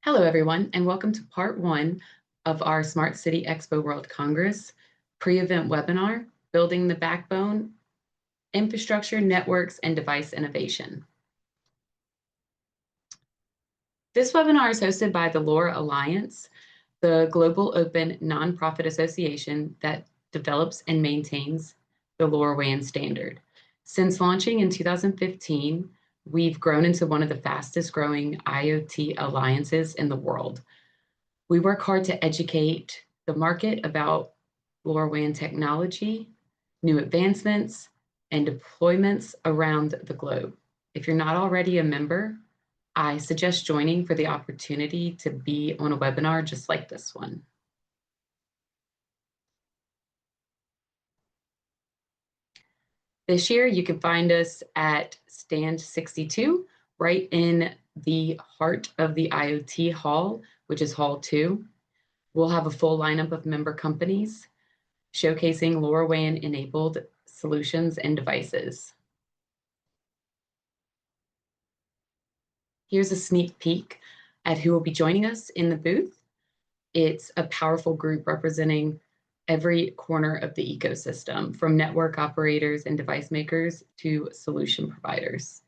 Hello, everyone, and welcome to part one of our Smart City Expo World Congress pre-event webinar, Building the Backbone, Infrastructure, Networks, and Device Innovation. This webinar is hosted by the LoRa Alliance, the global open nonprofit association that develops and maintains the LoRaWAN standard. Since launching in 2015, we've grown into one of the fastest growing IoT alliances in the world. We work hard to educate the market about LoRaWAN technology, new advancements, and deployments around the globe. If you're not already a member, I suggest joining for the opportunity to be on a webinar just like this one. This year, you can find us at Stand 62, right in the heart of the IoT Hall, which is Hall 2. We'll have a full lineup of member companies showcasing LoRaWAN-enabled solutions and devices. Here's a sneak peek at who will be joining us in the booth. It's a powerful group representing every corner of the ecosystem, from network operators and device makers to solution providers.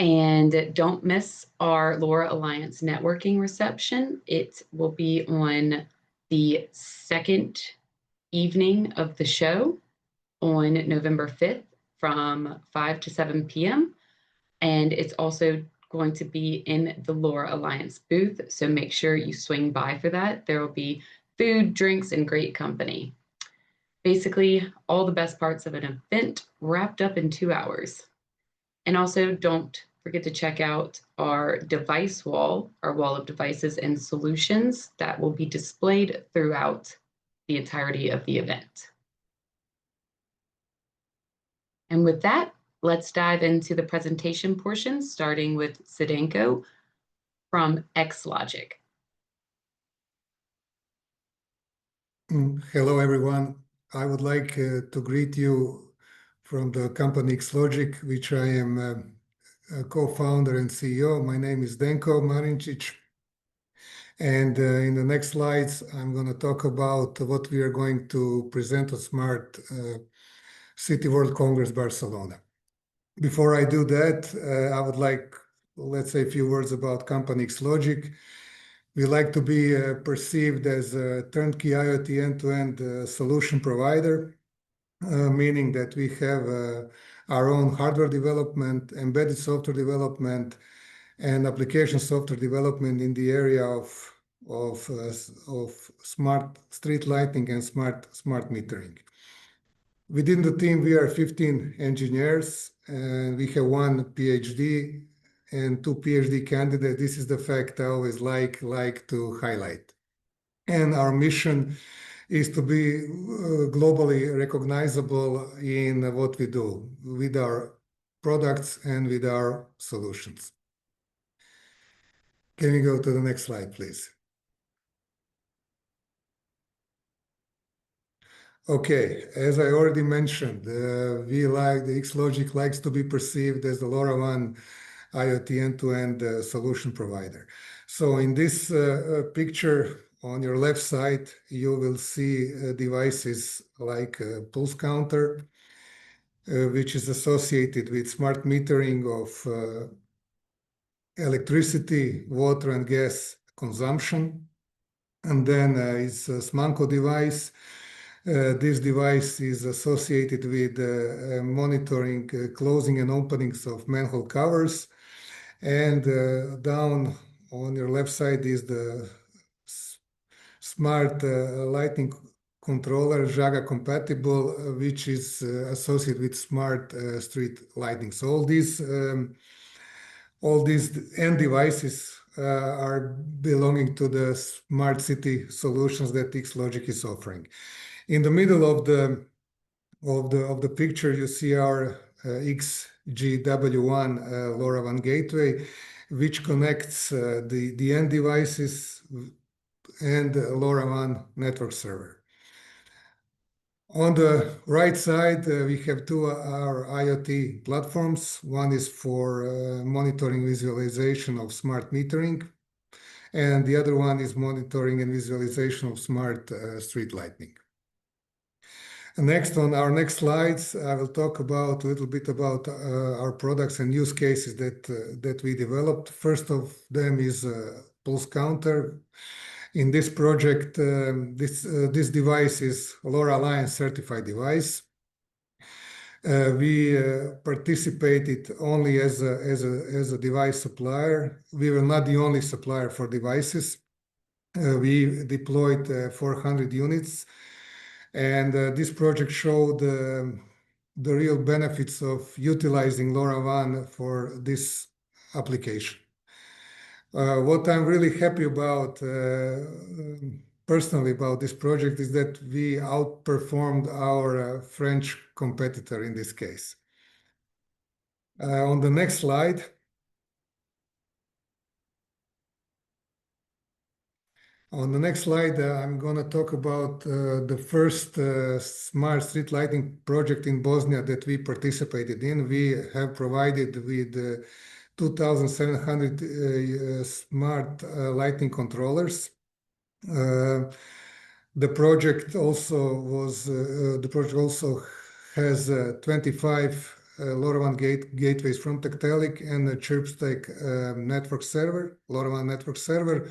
And don't miss our LoRa Alliance networking reception. It will be on the second evening of the show on November 5th from 5 to 7 p.m. And it's also going to be in the LoRa Alliance booth, so make sure you swing by for that. There will be food, drinks, and great company. Basically, all the best parts of an event wrapped up in 2 hours. And also, don't forget to check out our device wall, our wall of devices and solutions that will be displayed throughout the entirety of the event. And with that, let's dive into the presentation portion, starting with Zdenko from XLogic. Hello, everyone. I would like to greet you from the company XLogic, which I am a co-founder and CEO. My name is Zdenko Marincic. And in the next slides, I'm going to talk about what we are going to present at Smart City World Congress Barcelona. Before I do that, I would like, let's say a few words about company XLogic. We like to be perceived as a turnkey IoT end-to-end solution provider, meaning that we have our own hardware development, embedded software development, and application software development in the area of smart street lighting and smart metering. Within the team, we are 15 engineers, and we have one PhD and 2 PhD candidates. This is the fact I always like to highlight. And our mission is to be globally recognizable in what we do with our products and with our solutions. Can we go to the next slide, please? Okay, as I already mentioned, the XLogic likes to be perceived as the LoRaWAN IoT end-to-end solution provider. So in this picture on your left side, you will see devices like a pulse counter, which is associated with smart metering of electricity, water, and gas consumption. And then is a SMANCO device. This device is associated with monitoring closing and openings of manhole covers. And down on your left side is the smart lighting controller, Jaga compatible, which is associated with smart street lighting. So all these end devices are belonging to the smart city solutions that XLogic is offering. In the middle of the picture, you see our XGW1 LoRaWAN gateway, which connects the end devices and LoRaWAN network server. On the right side, we have two our IoT platforms. One is for monitoring visualization of smart metering, and the other one is monitoring and visualization of smart street lighting. Next, on our next slides, I will talk about a little bit about our products and use cases that we developed. First of them is pulse counter. In this project, this device is LoRa Alliance certified device. We participated only as a device supplier. We were not the only supplier for devices. We deployed 400 units, and this project showed the real benefits of utilizing LoRaWAN for this application. What I'm really happy about personally about this project is that we outperformed our French competitor in this case. On the next slide, I'm going to talk about the first smart street lighting project in Bosnia that we participated in. We have provided with 2,700 smart lighting controllers. The project also has 25 LoRaWAN gateways from Tectelic and a Chirpstake network server, LoRaWAN network server,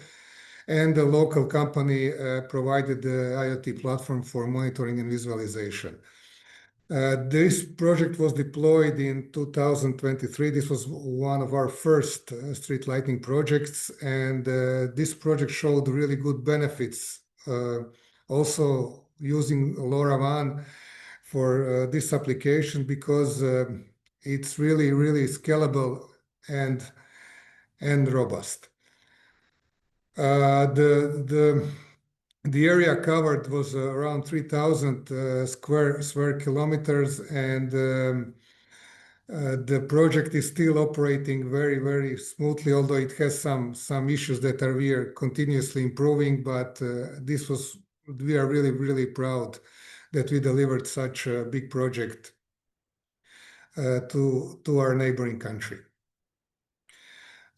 and the local company provided the IoT platform for monitoring and visualization. This project was deployed in 2023. This was one of our first street lighting projects, and this project showed really good benefits. Also using LoRaWAN for this application because it's really scalable and robust. The area covered was around 3,000 square kilometers, and the project is still operating very smoothly, although it has some issues that we are continuously improving. But we are really proud that we delivered such a big project to our neighboring country.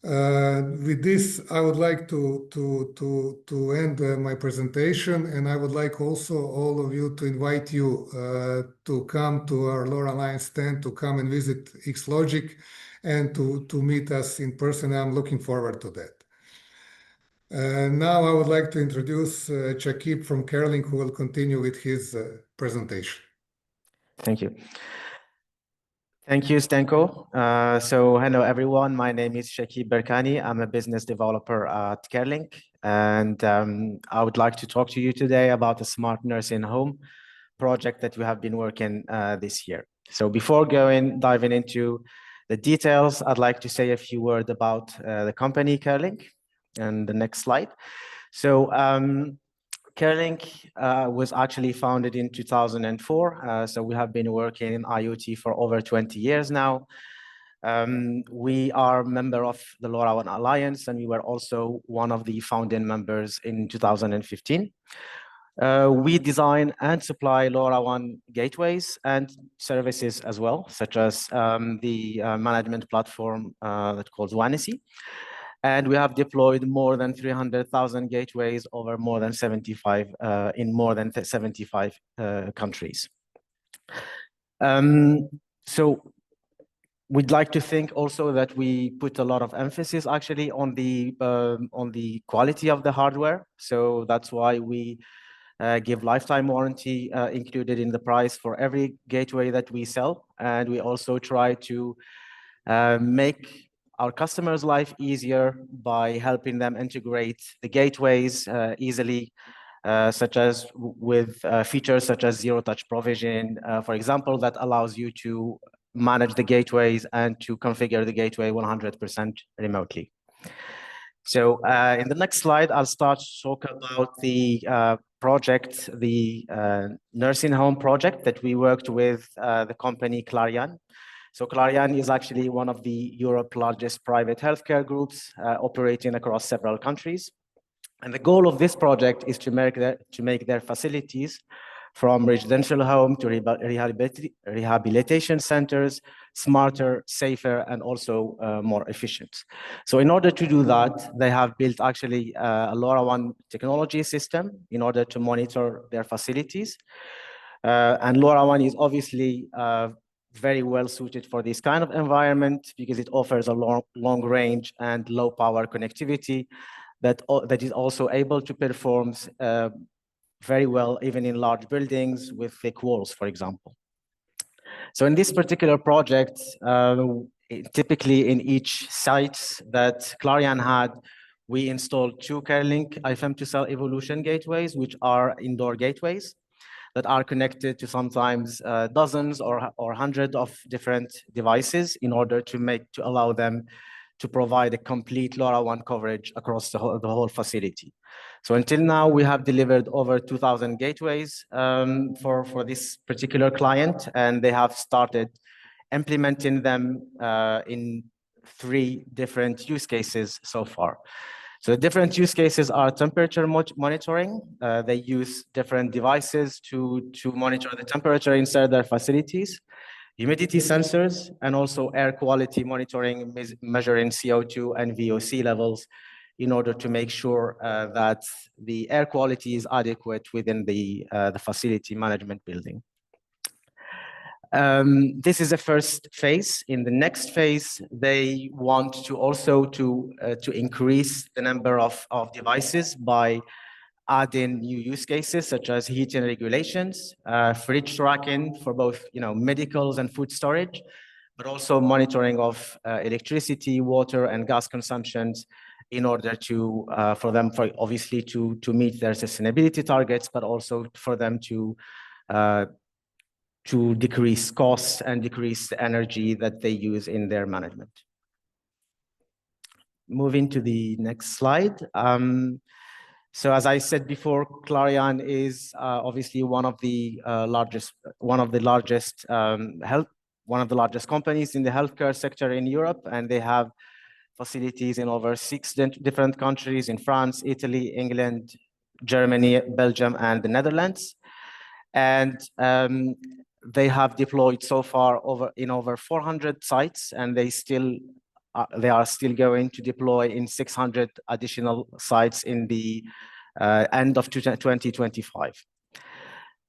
With this, I would like to end my presentation, and I would like also all of you to invite you to come to our LoRa Alliance stand, to come and visit XLogic, and to meet us in person. I'm looking forward to that. Now I would like to introduce Chakib from Kerlink, who will continue with his presentation. Thank you. Thank you, Zdenko. So hello, everyone. My name is Shakib Berkani. I'm a business developer at Kerlink, and I would like to talk to you today about the smart nursing home project that we have been working this year. So before diving into the details, I'd like to say a few words about the company Kerlink. And the next slide. So Kerlink was actually founded in 2004. So we have been working in IoT for over 20 years now. We are a member of the LoRaWAN Alliance, and we were also one of the founding members in 2015. We design and supply LoRaWAN gateways and services as well, such as the management platform that's called SCEWC. And we have deployed more than 300,000 gateways over more than 75 countries. So we'd like to think also that we put a lot of emphasis actually on the quality of the hardware. So that's why we give lifetime warranty included in the price for every gateway that we sell, and we also try to make our customers' life easier by helping them integrate the gateways easily, such as with features such as zero-touch provision, for example, that allows you to manage the gateways and to configure the gateway 100% remotely. So in the next slide, I'll start to talk about the project, the nursing home project that we worked with the company Clarion. So Clarion is actually one of the Europe's largest private healthcare groups operating across several countries. And the goal of this project is to make their facilities from residential home to rehabilitation centers, smarter, safer, and also more efficient. So in order to do that, they have built actually a LoRaWAN technology system in order to monitor their facilities. And LoRaWAN is obviously very well suited for this kind of environment because it offers a long range and low power connectivity that is also able to perform very well even in large buildings with thick walls, for example. So in this particular project, typically in each site that Clarion had, we installed 2 CareLink IFM2 evolution gateways, which are indoor gateways that are connected to sometimes dozens or hundreds of different devices in order to allow them to provide a complete LoRaWAN coverage across the whole facility. So until now, we have delivered over 2,000 gateways for this particular client, and they have started implementing them in 3 different use cases so far. So the different use cases are temperature monitoring. They use different devices to monitor the temperature inside their facilities, humidity sensors, and also air quality monitoring, measuring CO2 and VOC levels in order to make sure that the air quality is adequate within the facility management building. This is the first phase. In the next phase, they want to also to increase the number of devices by adding new use cases such as heating regulations, fridge tracking for both medicals and food storage, but also monitoring of electricity, water, and gas consumptions in order to obviously to meet their sustainability targets, but also for them to decrease costs and decrease the energy that they use in their management. Moving to the next slide. So as I said before, Clarion is obviously one of the largest companies in the healthcare sector in Europe, and they have facilities in over 6 different countries in France, Italy, England, Germany, Belgium, and the Netherlands. And they have deployed so far in over 400 sites, and they are still going to deploy in 600 additional sites in the end of 2025.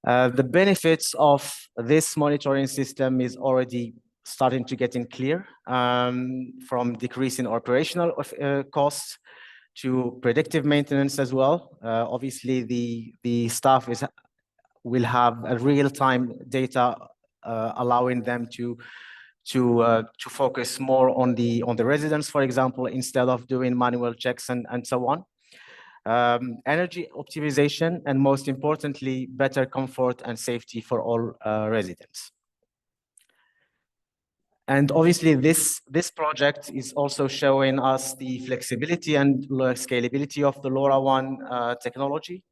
The benefits of this monitoring system is already starting to get clear, from decreasing operational costs to predictive maintenance as well. Obviously, the staff will have a real-time data allowing them to focus more on the residents, for example, instead of doing manual checks and so on. Energy optimization, and most importantly, better comfort and safety for all residents. And obviously, this project is also showing us the flexibility and scalability of the LoRaWAN technology.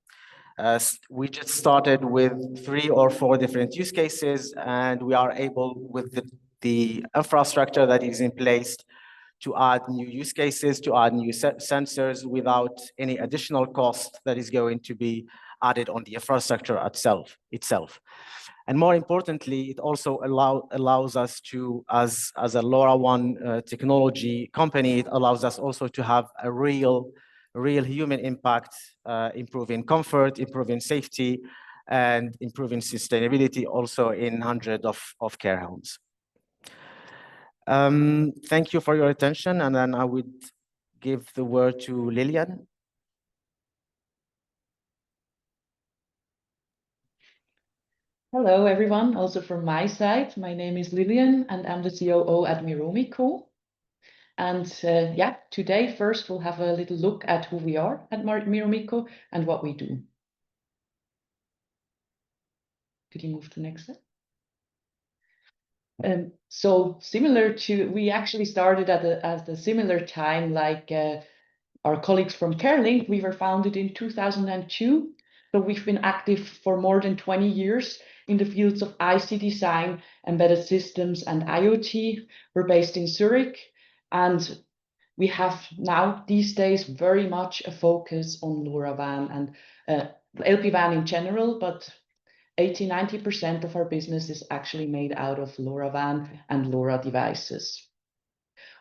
We just started with 3 or 4 different use cases, and we are able, with the infrastructure that is in place, to add new use cases, to add new sensors without any additional cost that is going to be added on the infrastructure itself. And more importantly, it also allows us to, as a LoRaWAN technology company, it allows us also to have a real human impact, improving comfort, improving safety, and improving sustainability also in hundreds of care homes. Thank you for your attention, and then I would give the word to Lilian. Hello, everyone. Also from my side, my name is Lilian, and I'm the COO at Miromico. And today first we'll have a little look at who we are at Miromico and what we do. Could you move to the next slide? So similar to, we actually started at a similar time like our colleagues from CareLink. We were founded in 2002. So we've been active for more than 20 years in the fields of IC design, embedded systems, and IoT. We're based in Zurich, and we have now these days very much a focus on LoRaWAN and LPWAN in general, but 80–90% of our business is actually made out of LoRaWAN and LoRa devices.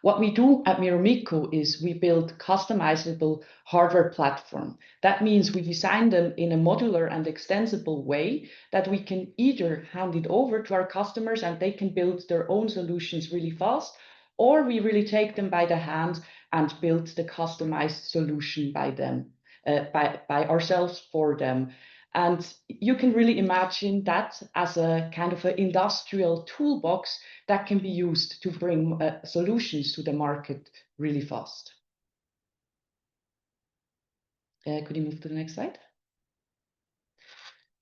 What we do at Miromico is we build customizable hardware platform. That means we design them in a modular and extensible way that we can either hand it over to our customers and they can build their own solutions really fast, or we really take them by the hand and build the customized solution by them, by ourselves for them. And you can really imagine that as a kind of an industrial toolbox that can be used to bring solutions to the market really fast. Could you move to the next slide?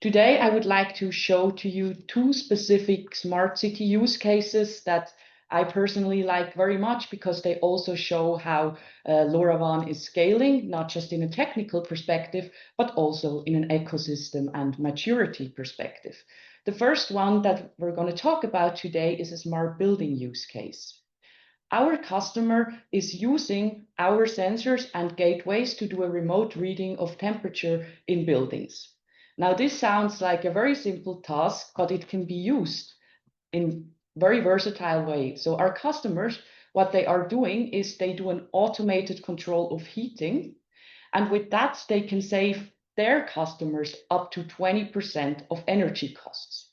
Today, I would like to show to you two specific smart city use cases that I personally like very much because they also show how LoRaWAN is scaling, not just in a technical perspective, but also in an ecosystem and maturity perspective. The first one that we're going to talk about today is a smart building use case. Our customer is using our sensors and gateways to do a remote reading of temperature in buildings. Now, this sounds like a very simple task, but it can be used in very versatile way. So our customers, what they are doing is they do an automated control of heating. And with that, they can save their customers up to 20% of energy costs.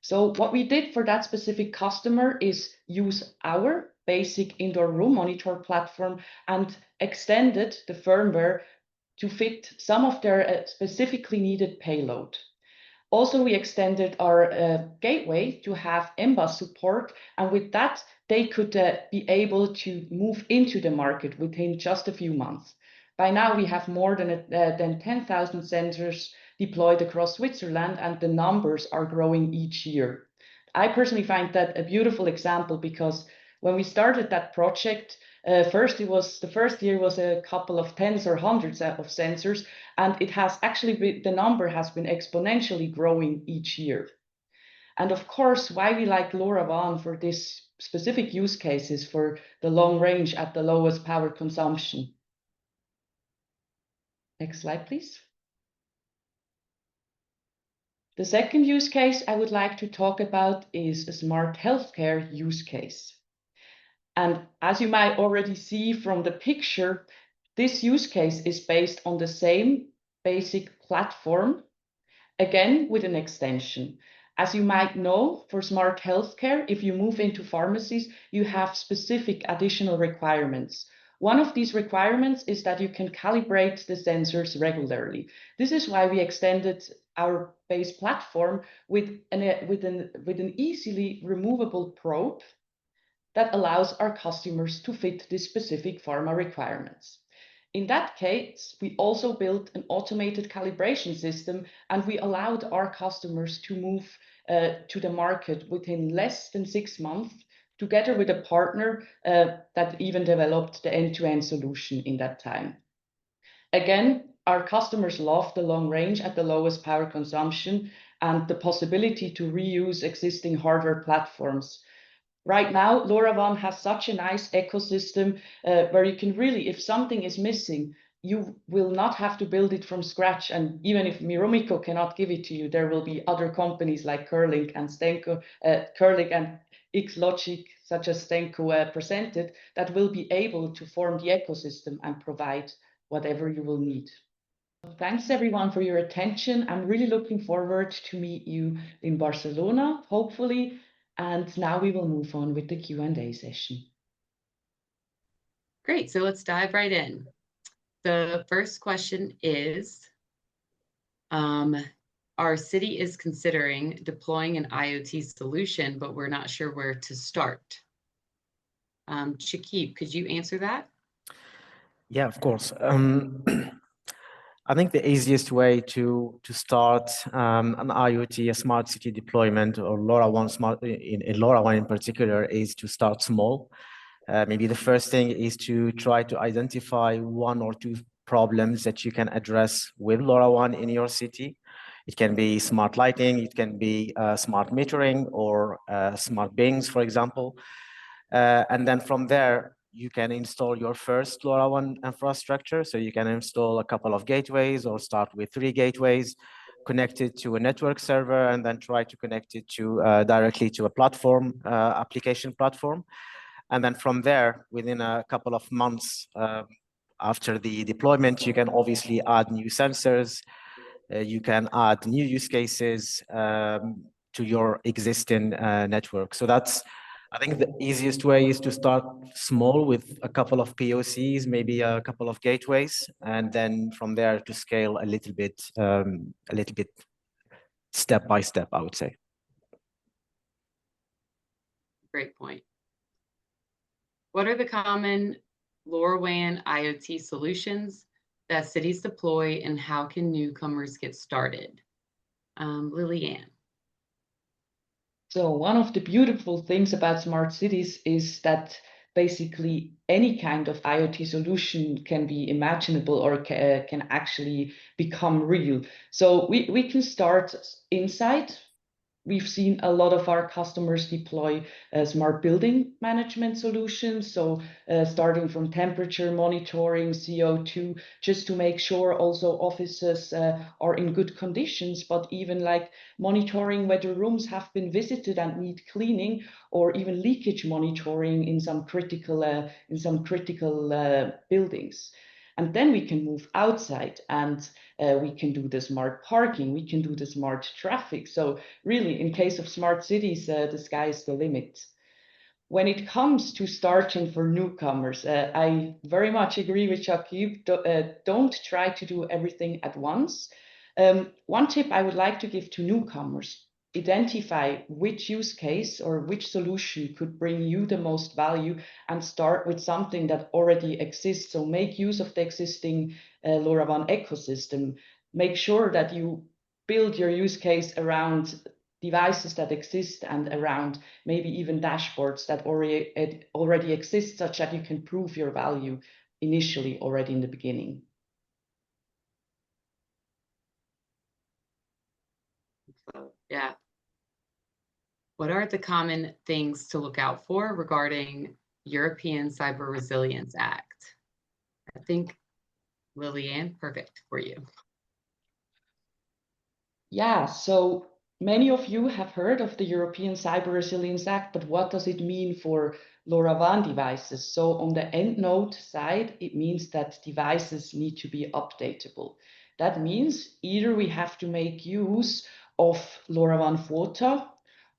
So what we did for that specific customer is use our basic indoor room monitor platform and extended the firmware to fit some of their specifically needed payload. Also, we extended our gateway to have MBUS support, and with that, they could be able to move into the market within just a few months. By now, we have more than 10,000 sensors deployed across Switzerland, and the numbers are growing each year. I personally find that a beautiful example because when we started that project, the first year was a couple of tens or hundreds of sensors, and it has actually been, the number has been exponentially growing each year. And of course, why we like LoRaWAN for this specific use cases for the long range at the lowest power consumption. Next slide, please. The second use case I would like to talk about is a smart healthcare use case. And as you might already see from the picture, this use case is based on the same basic platform, again with an extension. As you might know, for smart healthcare, if you move into pharmacies, you have specific additional requirements. One of these requirements is that you can calibrate the sensors regularly. This is why we extended our base platform with an easily removable probe that allows our customers to fit the specific pharma requirements. In that case, we also built an automated calibration system, and we allowed our customers to move to the market within less than 6 months, together with a partner that even developed the end-to-end solution in that time. Again, our customers love the long range at the lowest power consumption and the possibility to reuse existing hardware platforms. Right now, LoRaWAN has such a nice ecosystem where you can really, if something is missing, you will not have to build it from scratch. And even if Miromico cannot give it to you, there will be other companies like Kerlink and Stenco, Kerlink and XLogic, such as Stenco presented, that will be able to form the ecosystem and provide whatever you will need. Thanks everyone for your attention. I'm really looking forward to meet you in Barcelona, hopefully. And now we will move on with the Q&A session. Great, so let's dive right in. The first question is, our city is considering deploying an IoT solution, but we're not sure where to start. Shakib, could you answer that? Yeah, of course. I think the easiest way to start an IoT, a smart city deployment, or LoRaWAN in LoRaWAN in particular, is to start small. Maybe the first thing is to try to identify 1 or 2 problems that you can address with LoRaWAN in your city. It can be smart lighting, it can be smart metering, or smart bins, for example. And then from there, you can install your first LoRaWAN infrastructure. So you can install a couple of gateways or start with 3 gateways, connect it to a network server, and then try to connect it to directly to a platform, application platform. And then from there, within a couple of months after the deployment, you can obviously add new sensors. You can add new use cases to your existing network. So that's, I think the easiest way is to start small with a couple of POCs, maybe a couple of gateways, and then from there to scale a little bit step by step, I would say. Great point. What are the common LoRaWAN IoT solutions that cities deploy, and how can newcomers get started? Lillian. So one of the beautiful things about smart cities is that basically any kind of IoT solution can be imaginable or can actually become real. So we can start inside. We've seen a lot of our customers deploy smart building management solutions. So starting from temperature monitoring, CO2, just to make sure also offices are in good conditions, but even like monitoring whether rooms have been visited and need cleaning, or even leakage monitoring in some critical buildings. And then we can move outside, and we can do the smart parking, we can do the smart traffic. So really, in case of smart cities, the sky is the limit. When it comes to starting for newcomers, I very much agree with Shakib. Don't try to do everything at once. One tip I would like to give to newcomers: identify which use case or which solution could bring you the most value, and start with something that already exists. So make use of the existing LoRaWAN ecosystem. Make sure that you build your use case around devices that exist and around maybe even dashboards that already exist, such that you can prove your value initially already in the beginning. So, yeah. What are the common things to look out for regarding European Cyber Resilience Act? I think, Lillian, perfect for you. Yeah, so many of you have heard of the European Cyber Resilience Act, but what does it mean for LoRaWAN devices? So on the end node side, it means that devices need to be updatable. That means either we have to make use of LoRaWAN FOTA,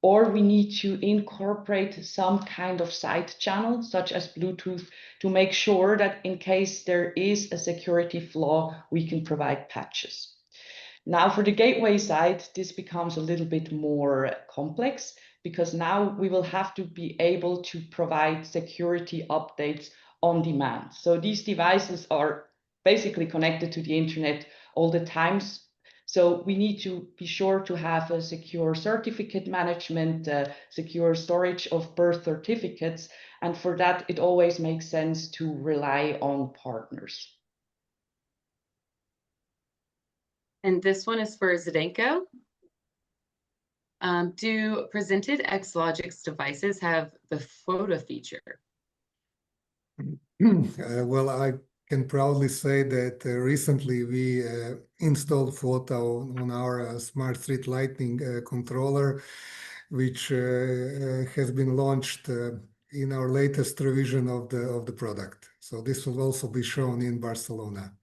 or we need to incorporate some kind of side channel, such as Bluetooth, to make sure that in case there is a security flaw, we can provide patches. Now, for the gateway side, this becomes a little bit more complex, because now we will have to be able to provide security updates on demand. So these devices are basically connected to the internet all the time. So we need to be sure to have a secure certificate management, secure storage of birth certificates. And for that, it always makes sense to rely on partners. And this one is for Zdenko. Do presented Xlogix devices have the FOTA feature? Well, I can proudly say that recently we installed FOTA on our smart street lighting controller, which has been launched in our latest revision of the product. So this will also be shown in Barcelona.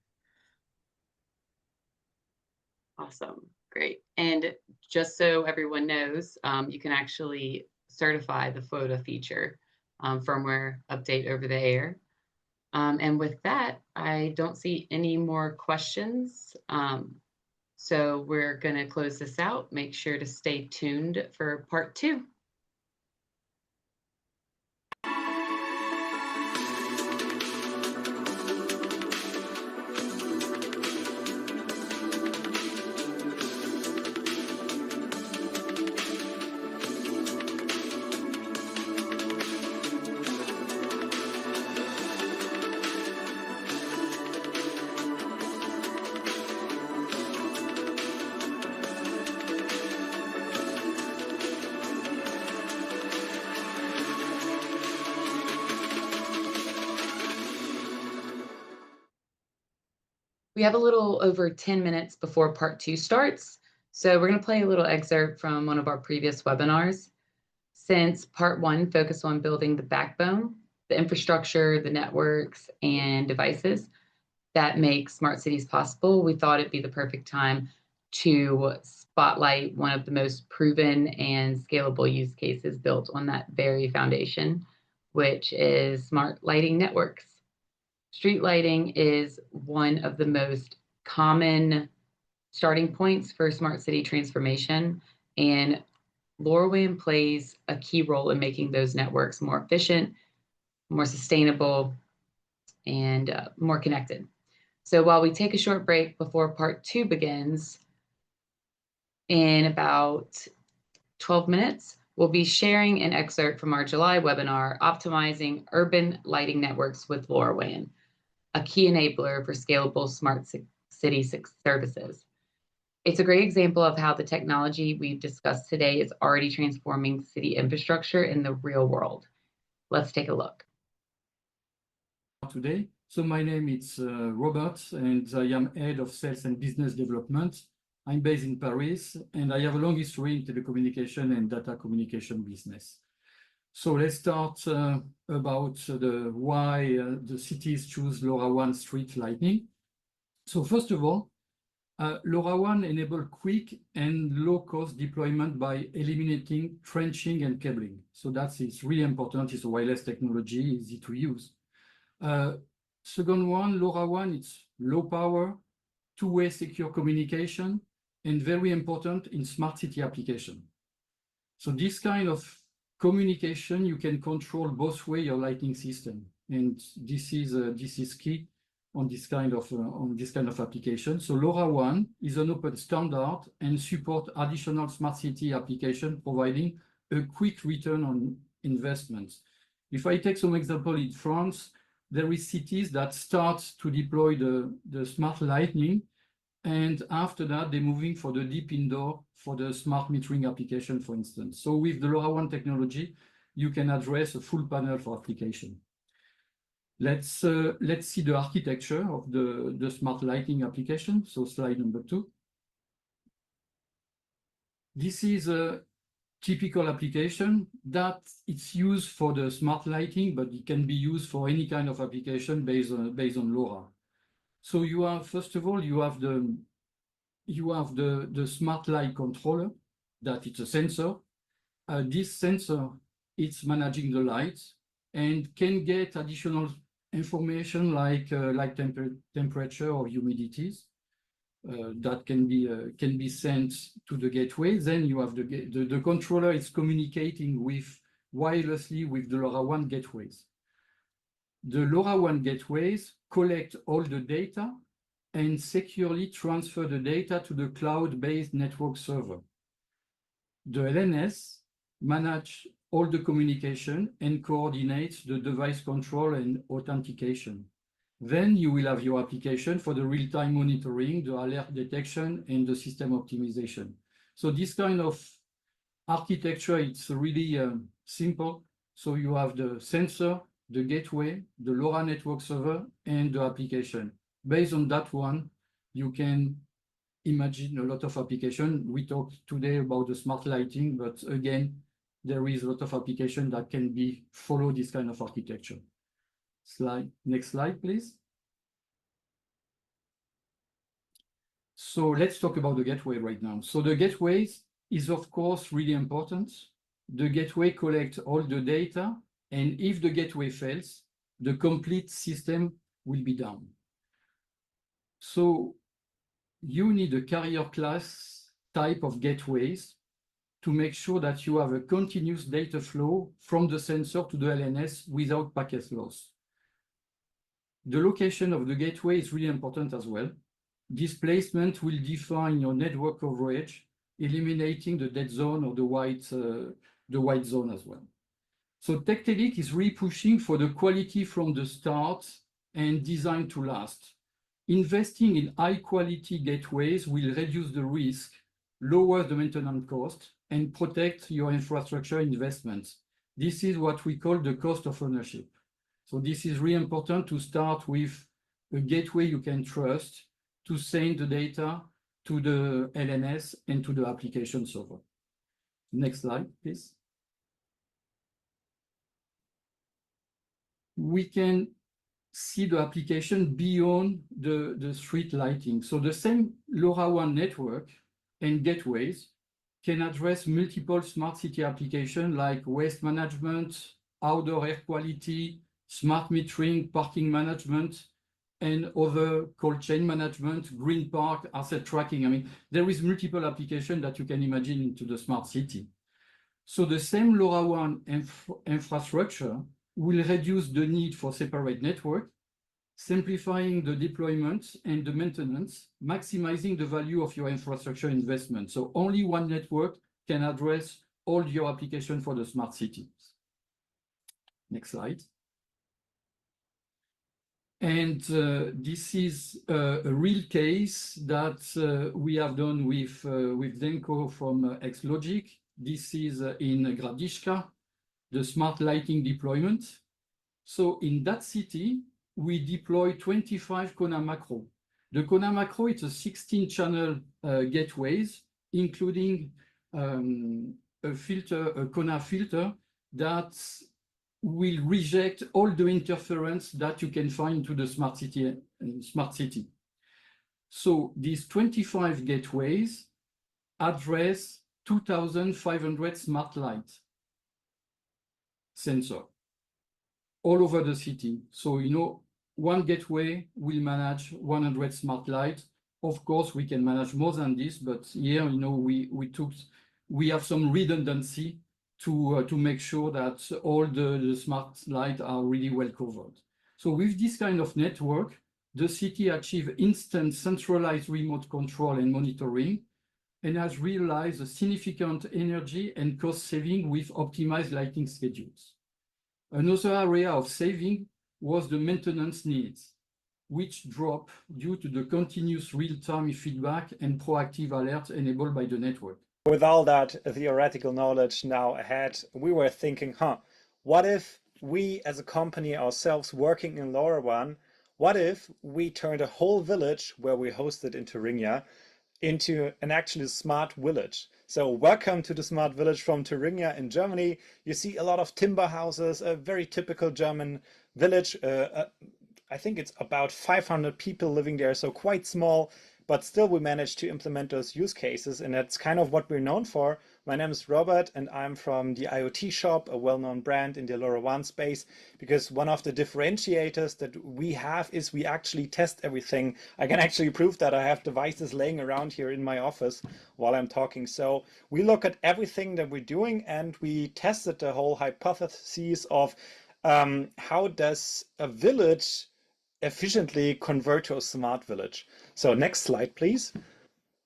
Awesome, great. And just so everyone knows, you can actually certify the FOTA feature firmware update over the air. And with that, I don't see any more questions. So we're going to close this out. Make sure to stay tuned for part 2. We have a little over 10 minutes before part 2 starts. So we're going to play a little excerpt from one of our previous webinars. Since part one focused on building the backbone, the infrastructure, the networks, and devices that make smart cities possible, we thought it'd be the perfect time to spotlight one of the most proven and scalable use cases built on that very foundation, which is smart lighting networks. Street lighting is one of the most common starting points for smart city transformation, and LoRaWAN plays a key role in making those networks more efficient, more sustainable, and more connected. So while we take a short break before part two begins, in about 12 minutes, we'll be sharing an excerpt from our July webinar, Optimizing Urban Lighting Networks with LoRaWAN, a key enabler for scalable smart city services. It's a great example of how the technology we've discussed today is already transforming city infrastructure in the real world. Let's take a look. Today. So my name is Robert, and I am head of sales and business development. I'm based in Paris, and I have a long history in telecommunication and data communication business. So let's start about why the cities choose LoRaWAN street lighting. So first of all, LoRaWAN enables quick and low-cost deployment by eliminating trenching and cabling. So it's really important. It's a wireless technology, easy to use. Second one, LoRaWAN, it's low power, two-way secure communication, and very important in smart city application. So this kind of communication, you can control both way your lighting system, and this is key on this kind of application. So LoRaWAN is an open standard and support additional smart city application, providing a quick return on investments. If I take some example in France, there is cities that start to deploy the smart lighting, and after that, they're moving for the deep indoor for the smart metering application, for instance. So with the LoRaWAN technology, you can address a full panel for application. Let's see the architecture of the smart lighting application. So slide number 2. This is a typical application that it's used for the smart lighting, but it can be used for any kind of application based on LoRa. So you have, first of all, you have the smart light controller, that it's a sensor. This sensor, it's managing the lights and can get additional information like temperature or humidities. That can be sent to the gateway. Then you have the controller is communicating wirelessly with the LoRaWAN gateways. The LoRaWAN gateways collect all the data and securely transfer the data to the cloud-based network server. The LNS manages all the communication and coordinates the device control and authentication. Then you will have your application for the real-time monitoring, the alert detection, and the system optimization. So this kind of architecture, it's really simple. So you have the sensor, the gateway, the LoRa network server, and the application. Based on that one, you can imagine a lot of application. We talked today about the smart lighting, but again, there is a lot of application that can follow this kind of architecture. Next slide, please. So let's talk about the gateway right now. So the gateway is, of course, really important. The gateway collects all the data, and if the gateway fails, the complete system will be down. So you need a carrier class type of gateways to make sure that you have a continuous data flow from the sensor to the LNS without packet loss. The location of the gateway is really important as well. This placement will define your network coverage, eliminating the dead zone or the white zone as well. So Tectelic is really pushing for the quality from the start and design to last. Investing in high-quality gateways will reduce the risk, lower the maintenance cost, and protect your infrastructure investments. This is what we call the cost of ownership. So this is really important to start with a gateway you can trust, to send the data, to the LNS and to the application server. Next slide, please. We can see the application beyond the street lighting. So the same LoRaWAN network and gateways can address multiple smart city applications like waste management, outdoor air quality, smart metering, parking management, and other cold chain management, green park, asset tracking. I mean, there is multiple applications that you can imagine into the smart city. So the same LoRaWAN infrastructure will reduce the need for separate network, simplifying the deployment and the maintenance, maximizing the value of your infrastructure investment. So only one network can address all your applications for the smart cities. Next slide. And this is a real case that we have done with Denko from XLogic. This is in Gradiška, the smart lighting deployment. So in that city, we deploy 25 Kona Macro. The Kona Macro, it's a 16-channel gateways, including a filter, a Kona filter that will reject all the interference that you can find to the smart city. So these 25 gateways address 2,500 smart light sensor all over the city. So, you know, one gateway will manage 100 smart lights. Of course, we can manage more than this, but here, you know, we have some redundancy to make sure that all the smart lights are really well covered. So with this kind of network, the city achieves instant centralized remote control and monitoring, and has realized a significant energy and cost saving with optimized lighting schedules. Another area of saving was the maintenance needs, which drop due to the continuous real-time feedback and proactive alerts enabled by the network. With all that theoretical knowledge now ahead, we were thinking, what if we as a company ourselves working in LoRaWAN, what if we turned a whole village where we hosted in Thuringia into an actually smart village? So welcome to the smart village from Thuringia in Germany. You see a lot of timber houses, a very typical German village. I think it's about 500 people living there, so quite small. But still we managed to implement those use cases, and that's kind of what we're known for. My name is Robert, and I'm from the IoT Shop, a well-known brand in the LoRaWAN space, because one of the differentiators that we have is we actually test everything. I can actually prove that. I have devices laying around here in my office while I'm talking. So we look at everything that we're doing, and we tested the whole hypothesis of how does a village efficiently convert to a smart village. So next slide, please.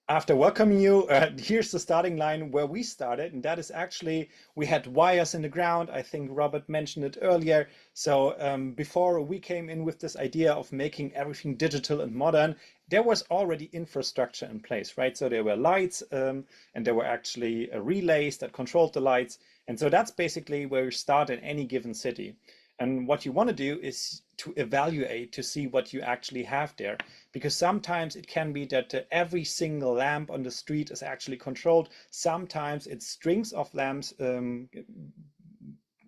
After welcoming you, here's the starting line where we started, and that is actually, we had wires in the ground. I think Robert mentioned it earlier. So before we came in with this idea of making everything digital and modern, there was already infrastructure in place, right? So there were lights and there were actually relays that controlled the lights. And so that's basically where you start in any given city. And what you want to do is to evaluate to see what you actually have there, because sometimes it can be that every single lamp on the street is actually controlled. Sometimes it's strings of lamps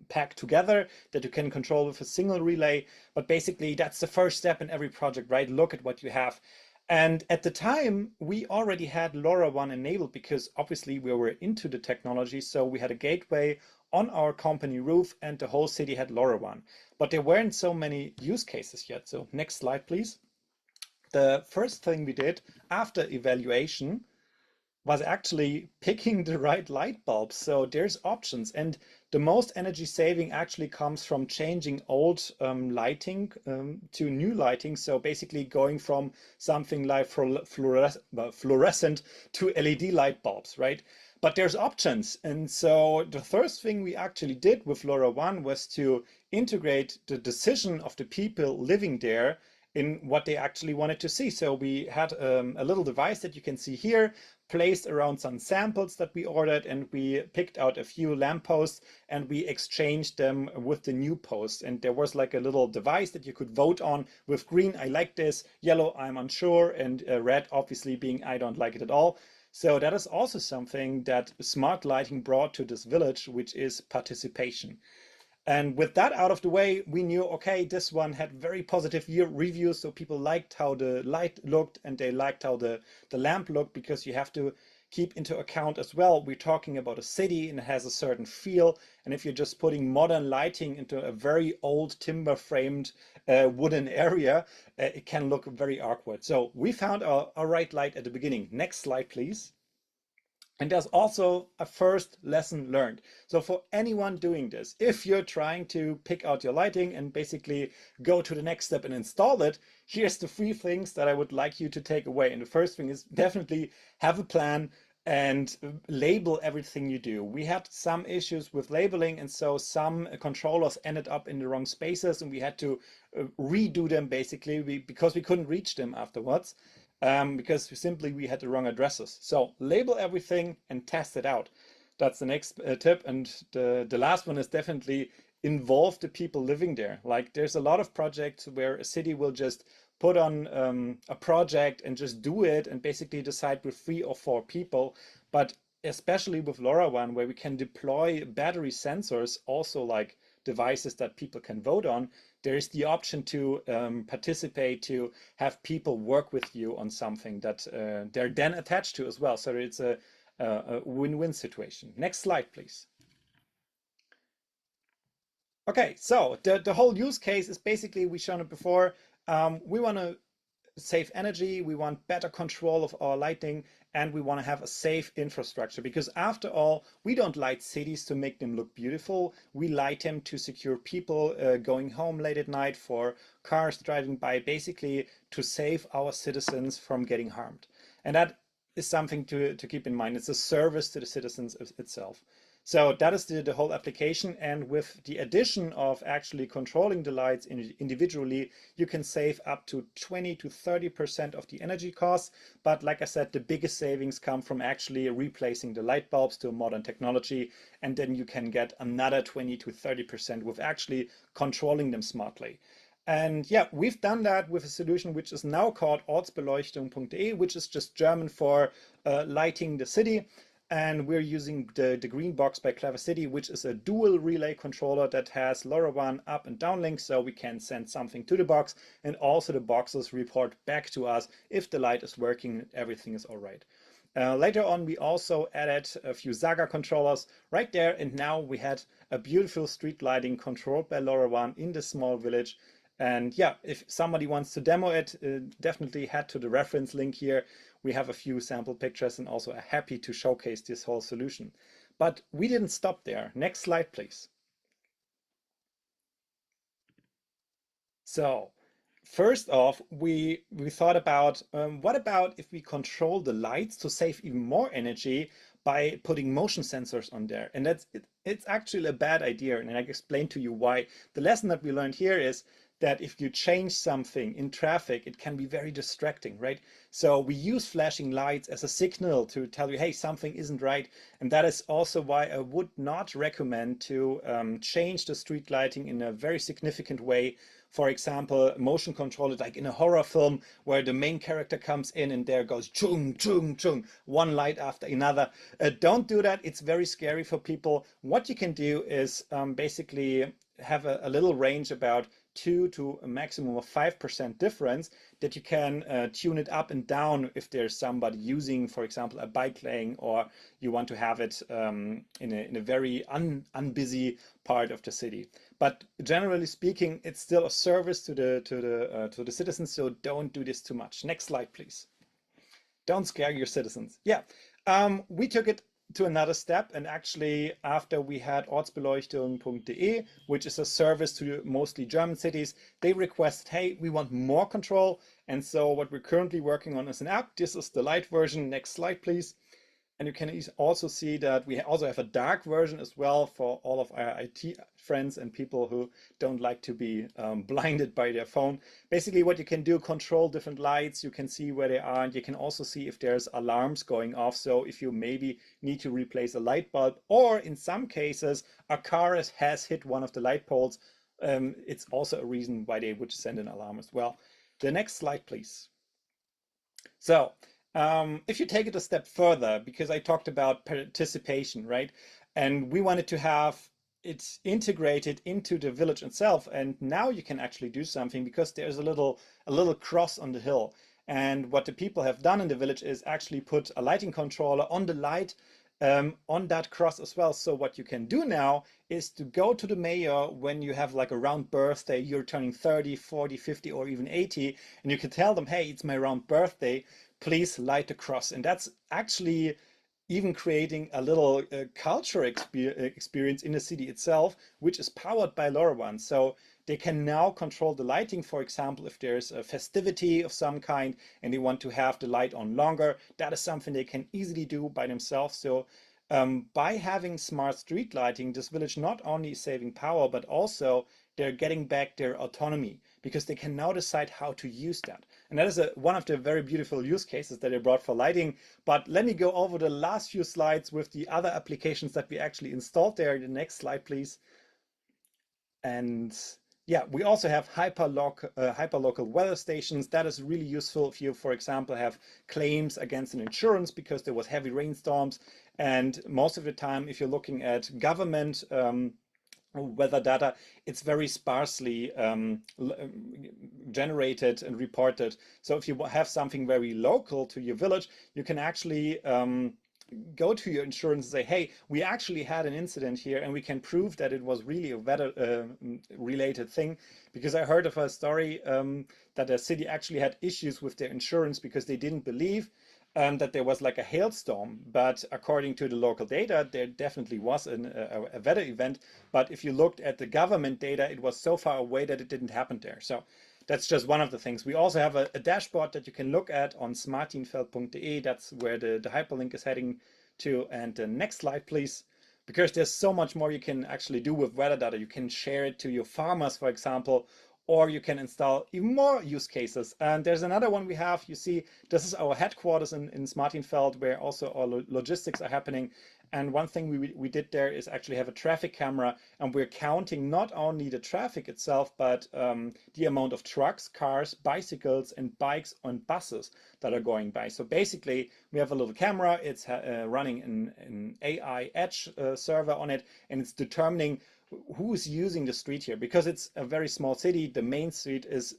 packed together that you can control with a single relay. But basically that's the first step in every project, right? Look at what you have. And at the time, we already had LoRaWAN enabled because obviously we were into the technology. So we had a gateway on our company roof and the whole city had LoRaWAN. But there weren't so many use cases yet. So next slide, please. The first thing we did after evaluation was actually picking the right light bulbs. So there's options, and the most energy saving actually comes from changing old lighting to new lighting. So basically going from something like fluorescent to LED light bulbs, right? But there's options. And so the first thing we actually did with LoRaWAN was to integrate the decision of the people living there in what they actually wanted to see. So we had a little device that you can see here, placed around some samples that we ordered, and we picked out a few lampposts and we exchanged them with the new posts. And there was like a little device that you could vote on with green, I like this, yellow, I'm unsure, and red obviously being I don't like it at all. So that is also something that smart lighting brought to this village, which is participation. And with that out of the way, we knew, okay, this one had very positive reviews. So people liked how the light looked and they liked how the lamp looked, because you have to keep into account as well, we're talking about a city and it has a certain feel. And if you're just putting modern lighting into a very old timber framed wooden area, it can look very awkward. So we found our right light at the beginning. Next slide, please. And there's also a first lesson learned. So for anyone doing this, if you're trying to pick out your lighting and basically go to the next step and install it, here's the 3 things that I would like you to take away. And the first thing is definitely have a plan and label everything you do. We had some issues with labeling, and so some controllers ended up in the wrong spaces and we had to redo them basically because we couldn't reach them afterwards. Because we had the wrong addresses. So label everything and test it out. That's the next tip. And the last one is definitely involve the people living there. Like there's a lot of projects where a city will just put on a project and just do it and basically decide with 3 or 4 people. But especially with LoRaWAN, where we can deploy battery sensors, also like devices that people can vote on, there is the option to participate, to have people work with you on something that they're then attached to as well. So it's a win-win situation. Next slide, please. Okay, so the whole use case is basically, we've shown it before. We want to save energy, we want better control of our lighting, and we want to have a safe infrastructure, because after all, we don't light cities to make them look beautiful. We light them to secure people going home late at night, for cars driving by, basically to save our citizens from getting harmed. And that is something to keep in mind. It's a service to the citizens itself. So that is the whole application. And with the addition of actually controlling the lights individually, you can save up to 20 to 30% of the energy costs. But like I said, the biggest savings come from actually replacing the light bulbs to modern technology. And then you can get another 20 to 30% with actually controlling them smartly. And yeah, we've done that with a solution which is now called Ortsbeleuchtung.de, which is just German for lighting the city. And we're using the green box by Clever City, which is a dual relay controller that has LoRaWAN up and down links, so we can send something to the box, and also the boxes report back to us if the light is working and everything is all right. Later on, we also added a few Zaga controllers right there, and now we had a beautiful street lighting controlled by LoRaWAN in this small village. And yeah, if somebody wants to demo it, definitely head to the reference link here. We have a few sample pictures and also are happy to showcase this whole solution. But we didn't stop there. Next slide, please. So first off, we thought about what about if we control the lights to save even more energy by putting motion sensors on there? And it's actually a bad idea, and I explain to you why. The lesson that we learned here is that if you change something in traffic, it can be very distracting, right? So we use flashing lights as a signal to tell you, hey, something isn't right. And that is also why I would not recommend to change the street lighting in a very significant way. For example, motion control it like in a horror film where the main character comes in and there goes chung, chung, chung, one light after another. Don't do that. It's very scary for people. What you can do is basically have a little range about 2 to a maximum of 5% difference that you can tune it up and down if there's somebody using, for example, a bike lane, or you want to have it in a very unbusy part of the city. But generally speaking, it's still a service to the citizens, so don't do this too much. Next slide, please. Don't scare your citizens. Yeah, we took it to another step, and actually after we had Ortsbeleuchtung.de, which is a service to mostly German cities, they requested, hey, we want more control. And so what we're currently working on is an app. This is the light version. Next slide, please. And you can also see that we also have a dark version as well for all of our IT friends and people who don't like to be blinded by their phone. Basically what you can do, control different lights, you can see where they are, and you can also see if there's alarms going off. So if you maybe need to replace a light bulb, or in some cases a car has hit one of the light poles, it's also a reason why they would send an alarm as well. The next slide, please. So if you take it a step further, because I talked about participation, right? And we wanted to have it integrated into the village itself. And now you can actually do something because there's a little cross on the hill. And what the people have done in the village is actually put a lighting controller on the light on that cross as well. So what you can do now is to go to the mayor when you have like a round birthday, you're turning 30, 40, 50, or even 80, and you can tell them, hey, it's my round birthday, please light the cross. And that's actually even creating a little culture experience in the city itself, which is powered by LoRaWAN. So they can now control the lighting. For example, if there's a festivity of some kind and they want to have the light on longer, that is something they can easily do by themselves. So by having smart street lighting, this village not only is saving power, but also they're getting back their autonomy because they can now decide how to use that. And that is one of the very beautiful use cases that I brought for lighting. But let me go over the last few slides with the other applications that we actually installed there. The next slide, please. And yeah, we also have hyperlocal weather stations. That is really useful if you, for example, have claims against an insurance because there was heavy rainstorms. And most of the time, if you're looking at government weather data, it's very sparsely generated and reported. So if you have something very local to your village, you can actually go to your insurance and say, hey, we actually had an incident here and we can prove that it was really a weather related thing. Because I heard of a story that a city actually had issues with their insurance because they didn't believe that there was like a hailstorm, but according to the local data, there definitely was a weather event. But if you looked at the government data, it was so far away that it didn't happen there. So that's just one of the things. We also have a dashboard that you can look at on smartinfeld.de. That's where the hyperlink is heading to. And the next slide, please. Because there's so much more you can actually do with weather data. You can share it to your farmers, for example, or you can install even more use cases. And there's another one we have. You see, this is our headquarters in Smartinfeld, where also our logistics are happening. And one thing we did there is actually have a traffic camera, and we're counting not only the traffic itself, but the amount of trucks, cars, bicycles, and bikes and buses that are going by. So basically, we have a little camera. It's running an AI edge server on it, and it's determining who is using the street here. Because it's a very small city, the main street is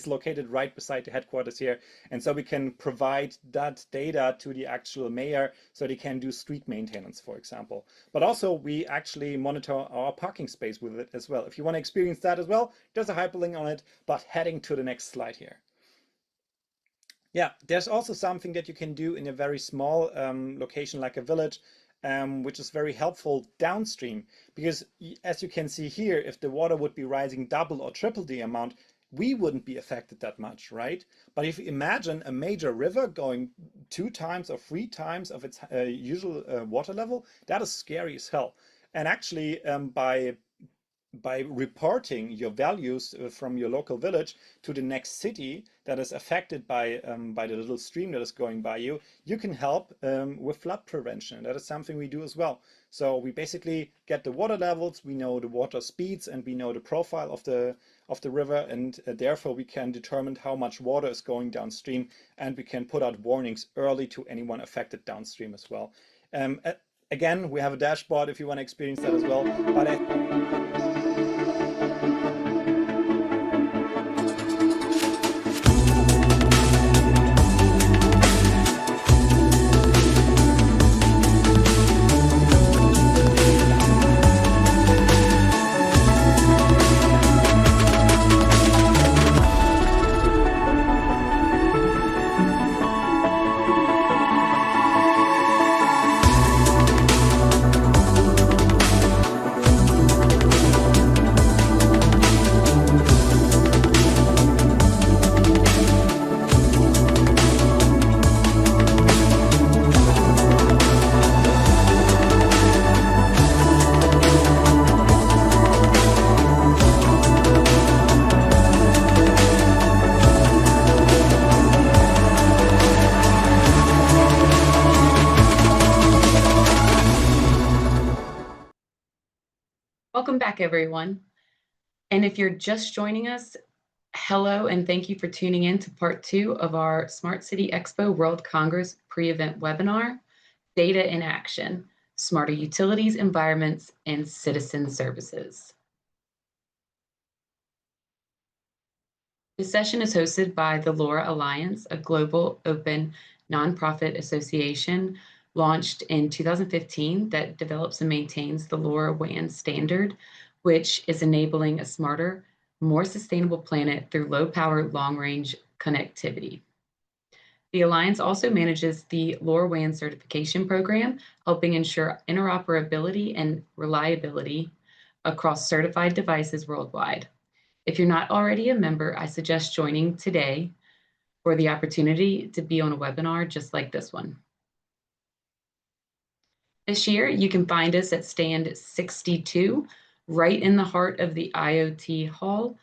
located right beside the headquarters here, and so we can provide that data to the actual mayor so they can do street maintenance, for example. But also we actually monitor our parking space with it as well. If you want to experience that as well, there's a hyperlink on it. But heading to the next slide here. Yeah, there's also something that you can do in a very small location like a village, which is very helpful downstream, because as you can see here, if the water would be rising double or triple the amount, we wouldn't be affected that much, right? But if you imagine a major river going 2 times or 3 times of its usual water level, that is scary as hell. And actually, by reporting your values from your local village to the next city that is affected by the little stream that is going by you, you can help with flood prevention. That is something we do as well. So we basically get the water levels, we know the water speeds, and we know the profile of the river, and therefore we can determine how much water is going downstream, and we can put out warnings early to anyone affected downstream as well. Again, we have a dashboard if you want to experience that as well. But back, everyone. And if you're just joining us, hello, and thank you for tuning in to part 2 of our Smart City Expo World Congress pre-event webinar, Data in Action, Smarter Utilities, Environments, and Citizen Services. This session is hosted by the LoRa Alliance, a global open nonprofit association launched in 2015 that develops and maintains the LoRaWAN standard, which is enabling a smarter, more sustainable planet through low-power, long-range connectivity. The Alliance also manages the LoRaWAN certification program, helping ensure interoperability and reliability across certified devices worldwide. If you're not already a member, I suggest joining today for the opportunity to be on a webinar just like this one. This year, you can find us at stand 62, right in the heart of the IoT hall,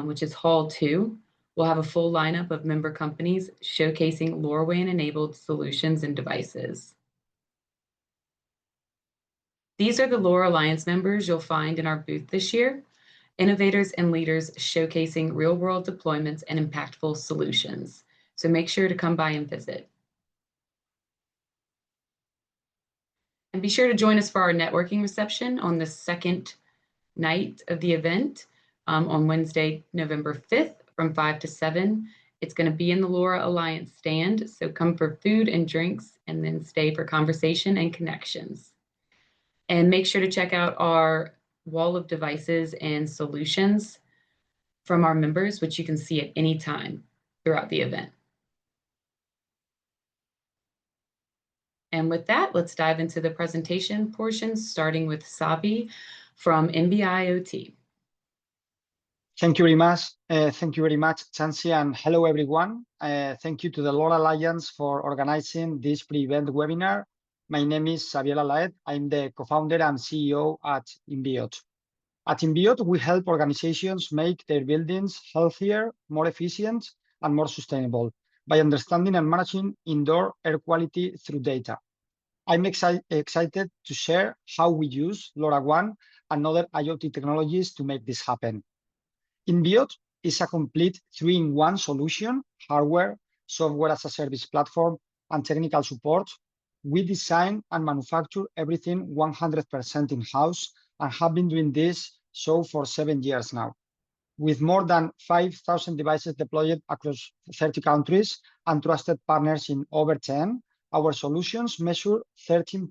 which is Hall 2. We'll have a full lineup of member companies showcasing LoRaWAN-enabled solutions and devices. These are the LoRa Alliance members you'll find in our booth this year, innovators and leaders showcasing real-world deployments and impactful solutions. So make sure to come by and visit. And be sure to join us for our networking reception on the second night of the event on Wednesday, November 5th from 5 to 7. It's going to be in the LoRa Alliance stand, so come for food and drinks and then stay for conversation and connections. And make sure to check out our wall of devices and solutions from our members, which you can see at any time throughout the event. And with that, let's dive into the presentation portion, starting with Sabi from NB-IoT. Thank you very much. Thank you very much, Chancy, and hello, everyone. Thank you to the LoRa Alliance for organizing this pre-event webinar. My name is Xavier Alaed. I'm the co-founder and CEO at Inbiot. At Inbiot, we help organizations make their buildings healthier, more efficient, and more sustainable by understanding and managing indoor air quality through data. I'm excited to share how we use LoRaWAN and other IoT technologies to make this happen. Inbiot is a complete 3-in-1 solution: hardware, software as a service platform, and technical support. We design and manufacture everything 100% in-house and have been doing this so for 7 years now. With more than 5,000 devices deployed across 30 countries and trusted partners in over 10, our solutions measure 13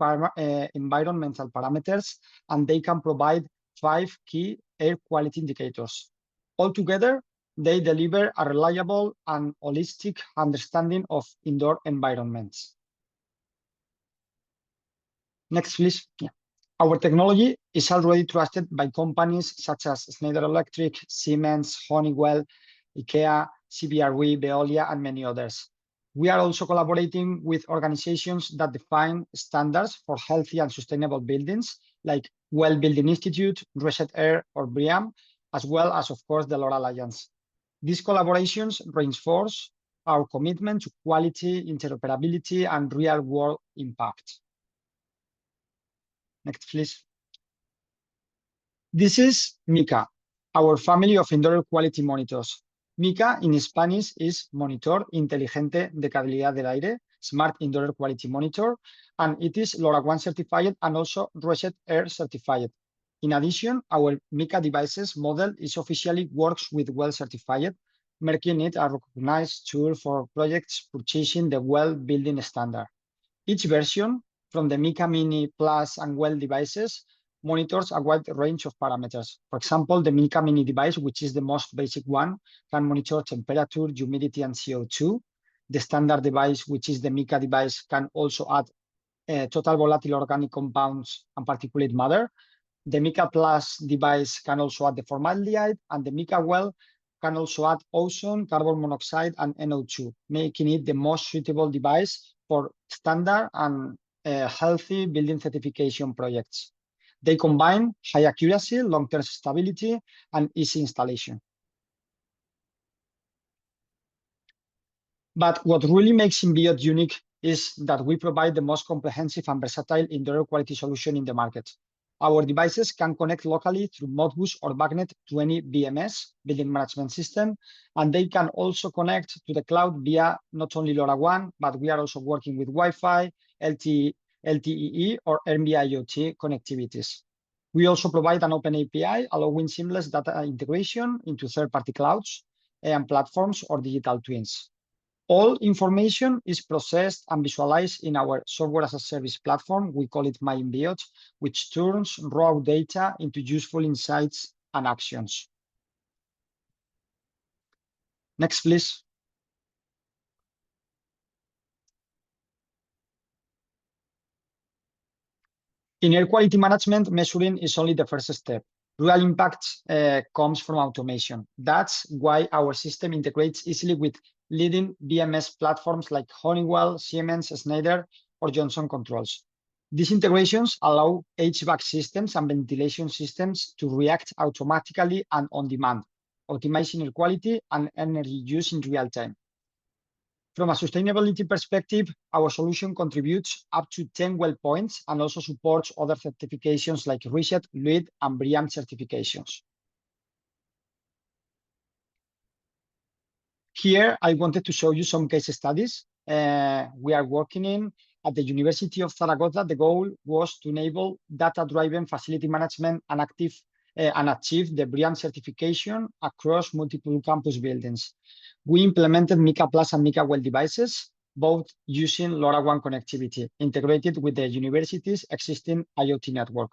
environmental parameters, and they can provide 5 key air quality indicators. Altogether, they deliver a reliable and holistic understanding of indoor environments. Next, please. Yeah. Our technology is already trusted by companies such as Schneider Electric, Siemens, Honeywell, IKEA, CBRE, Veolia, and many others. We are also collaborating with organizations that define standards for healthy and sustainable buildings, like Well Building Institute, Reset Air, or BREEAM, as well as, of course, the LoRa Alliance. These collaborations reinforce our commitment to quality, interoperability, and real-world impact. Next, please. This is Mica, our family of indoor air quality monitors. Mica in Spanish is Monitor Inteligente de Calidad del Aire, Smart Indoor Air Quality Monitor, and it is LoRaWAN certified and also Reset Air certified. In addition, our Mica devices model is officially Works with Well certified, making it a recognized tool for projects purchasing the Well Building standard. Each version, from the Mica Mini Plus and Well devices, monitors a wide range of parameters. For example, the Mica Mini device, which is the most basic one, can monitor temperature, humidity, and CO2. The standard device, which is the Mica device, can also add total volatile organic compounds and particulate matter. The Mica Plus device can also add the formaldehyde, and the Mica Well can also add ozone, carbon monoxide, and NO2, making it the most suitable device for standard and healthy building certification projects. They combine high accuracy, long-term stability, and easy installation. But what really makes Inbiot unique is that we provide the most comprehensive and versatile indoor air quality solution in the market. Our devices can connect locally through Modbus or BACnet to any BMS, building management system, and they can also connect to the cloud via not only LoRaWAN, but we are also working with Wi-Fi, LTE, or NB-IoT connectivities. We also provide an open API, allowing seamless data integration into third-party clouds and platforms or digital twins. All information is processed and visualized in our software as a service platform. We call it MyInBiot, which turns raw data into useful insights and actions. Next, please. In air quality management, measuring is only the first step. Real impact comes from automation. That's why our system integrates easily with leading BMS platforms like Honeywell, Siemens, Schneider, or Johnson Controls. These integrations allow HVAC systems and ventilation systems to react automatically and on demand, optimizing air quality and energy use in real time. From a sustainability perspective, our solution contributes up to 10 well points and also supports other certifications like Reset, LEED, and BREEAM certifications. Here, I wanted to show you some case studies we are working in. At the University of Zaragoza, the goal was to enable data-driven facility management and achieve the BREEAM certification across multiple campus buildings. We implemented Mica Plus and Mica Well devices, both using LoRaWAN connectivity, integrated with the university's existing IoT network.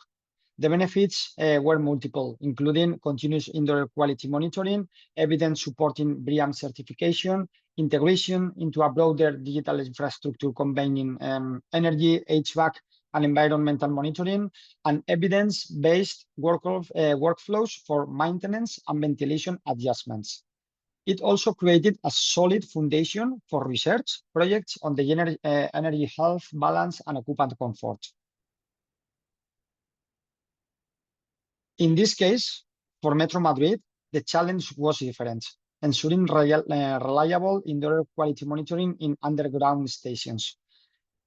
The benefits were multiple, including continuous indoor quality monitoring, evidence supporting BREEAM certification, integration into a broader digital infrastructure combining energy, HVAC, and environmental monitoring, and evidence-based workflows for maintenance and ventilation adjustments. It also created a solid foundation for research projects on the energy health, balance, and occupant comfort. In this case, for Metro Madrid, the challenge was different, ensuring reliable indoor quality monitoring in underground stations.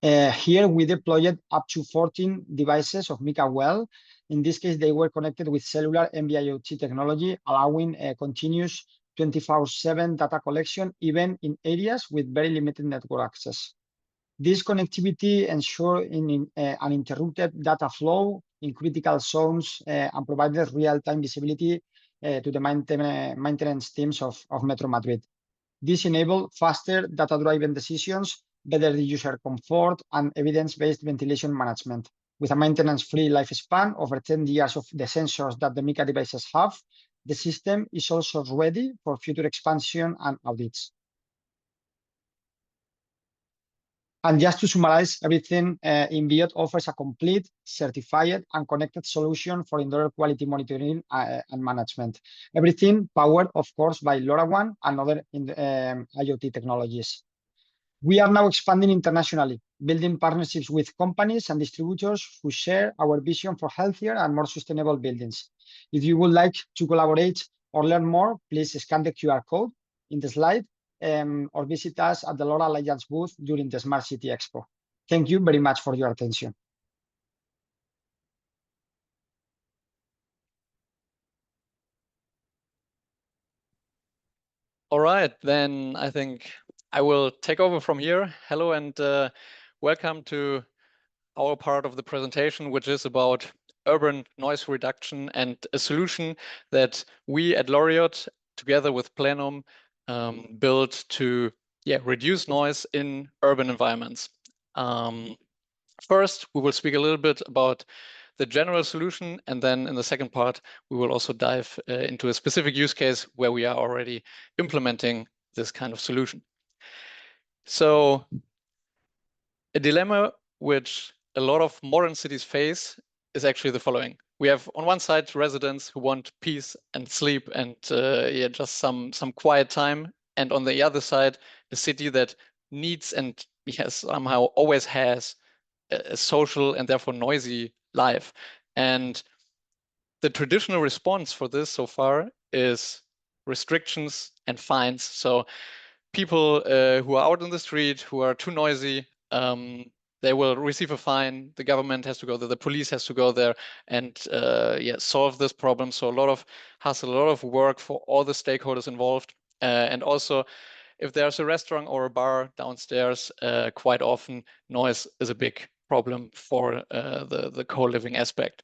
Here, we deployed up to 14 devices of Mica Well. In this case, they were connected with cellular NB-IoT technology, allowing a continuous 24/7 data collection, even in areas with very limited network access. This connectivity ensures uninterrupted data flow in critical zones and provided real-time visibility to the maintenance teams of Metro Madrid. This enabled faster data-driven decisions, better user comfort, and evidence-based ventilation management. With a maintenance-free lifespan over 10 years of the sensors that the Mica devices have, the system is also ready for future expansion and audits. And just to summarize everything, InBiot offers a complete, certified, and connected solution for indoor quality monitoring and management. Everything powered, of course, by LoRaWAN and other IoT technologies. We are now expanding internationally, building partnerships with companies and distributors who share our vision for healthier and more sustainable buildings. If you would like to collaborate or learn more, please scan the QR code in the slide or visit us at the LoRa Alliance booth during the Smart City Expo. Thank you very much for your attention. All right, then I think I will take over from here. Hello and welcome to our part of the presentation, which is about urban noise reduction and a solution that we at Laureate, together with Plenum, built to reduce noise in urban environments. First, we will speak a little bit about the general solution, and then in the second part, we will also dive into a specific use case where we are already implementing this kind of solution. So, a dilemma which a lot of modern cities face is actually the following. We have on one side residents who want peace and sleep and just some quiet time, and on the other side, a city that needs and somehow always has a social and therefore noisy life. And the traditional response for this so far is restrictions and fines. So people who are out on the street, who are too noisy, they will receive a fine. The government has to go there, the police has to go there and solve this problem. So a lot of hassle, a lot of work for all the stakeholders involved. And also, if there's a restaurant or a bar downstairs, quite often noise is a big problem for the co-living aspect.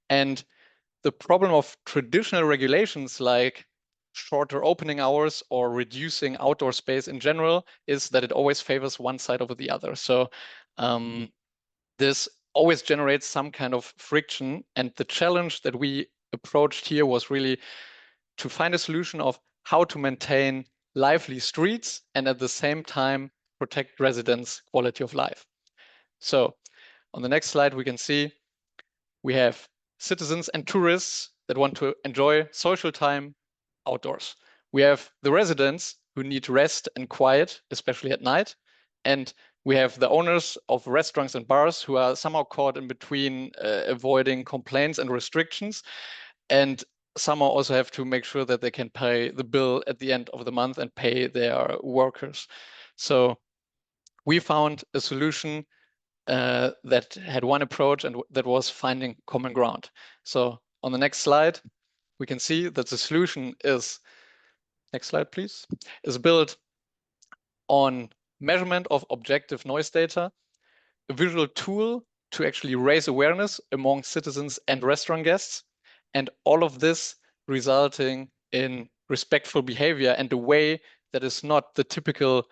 And the problem of traditional regulations like shorter opening hours or reducing outdoor space in general is that it always favors one side over the other. So this always generates some kind of friction. And the challenge that we approached here was really to find a solution of how to maintain lively streets and at the same time protect residents' quality of life. So on the next slide, we can see we have citizens and tourists that want to enjoy social time outdoors. We have the residents who need rest and quiet, especially at night. And we have the owners of restaurants and bars who are somehow caught in between avoiding complaints and restrictions. And somehow also have to make sure that they can pay the bill at the end of the month and pay their workers. So we found a solution that had one approach, and that was finding common ground. So on the next slide, we can see that the solution is, next slide please, is built on measurement of objective noise data, a visual tool to actually raise awareness among citizens and restaurant guests, and all of this resulting in respectful behavior and a way that is not the typical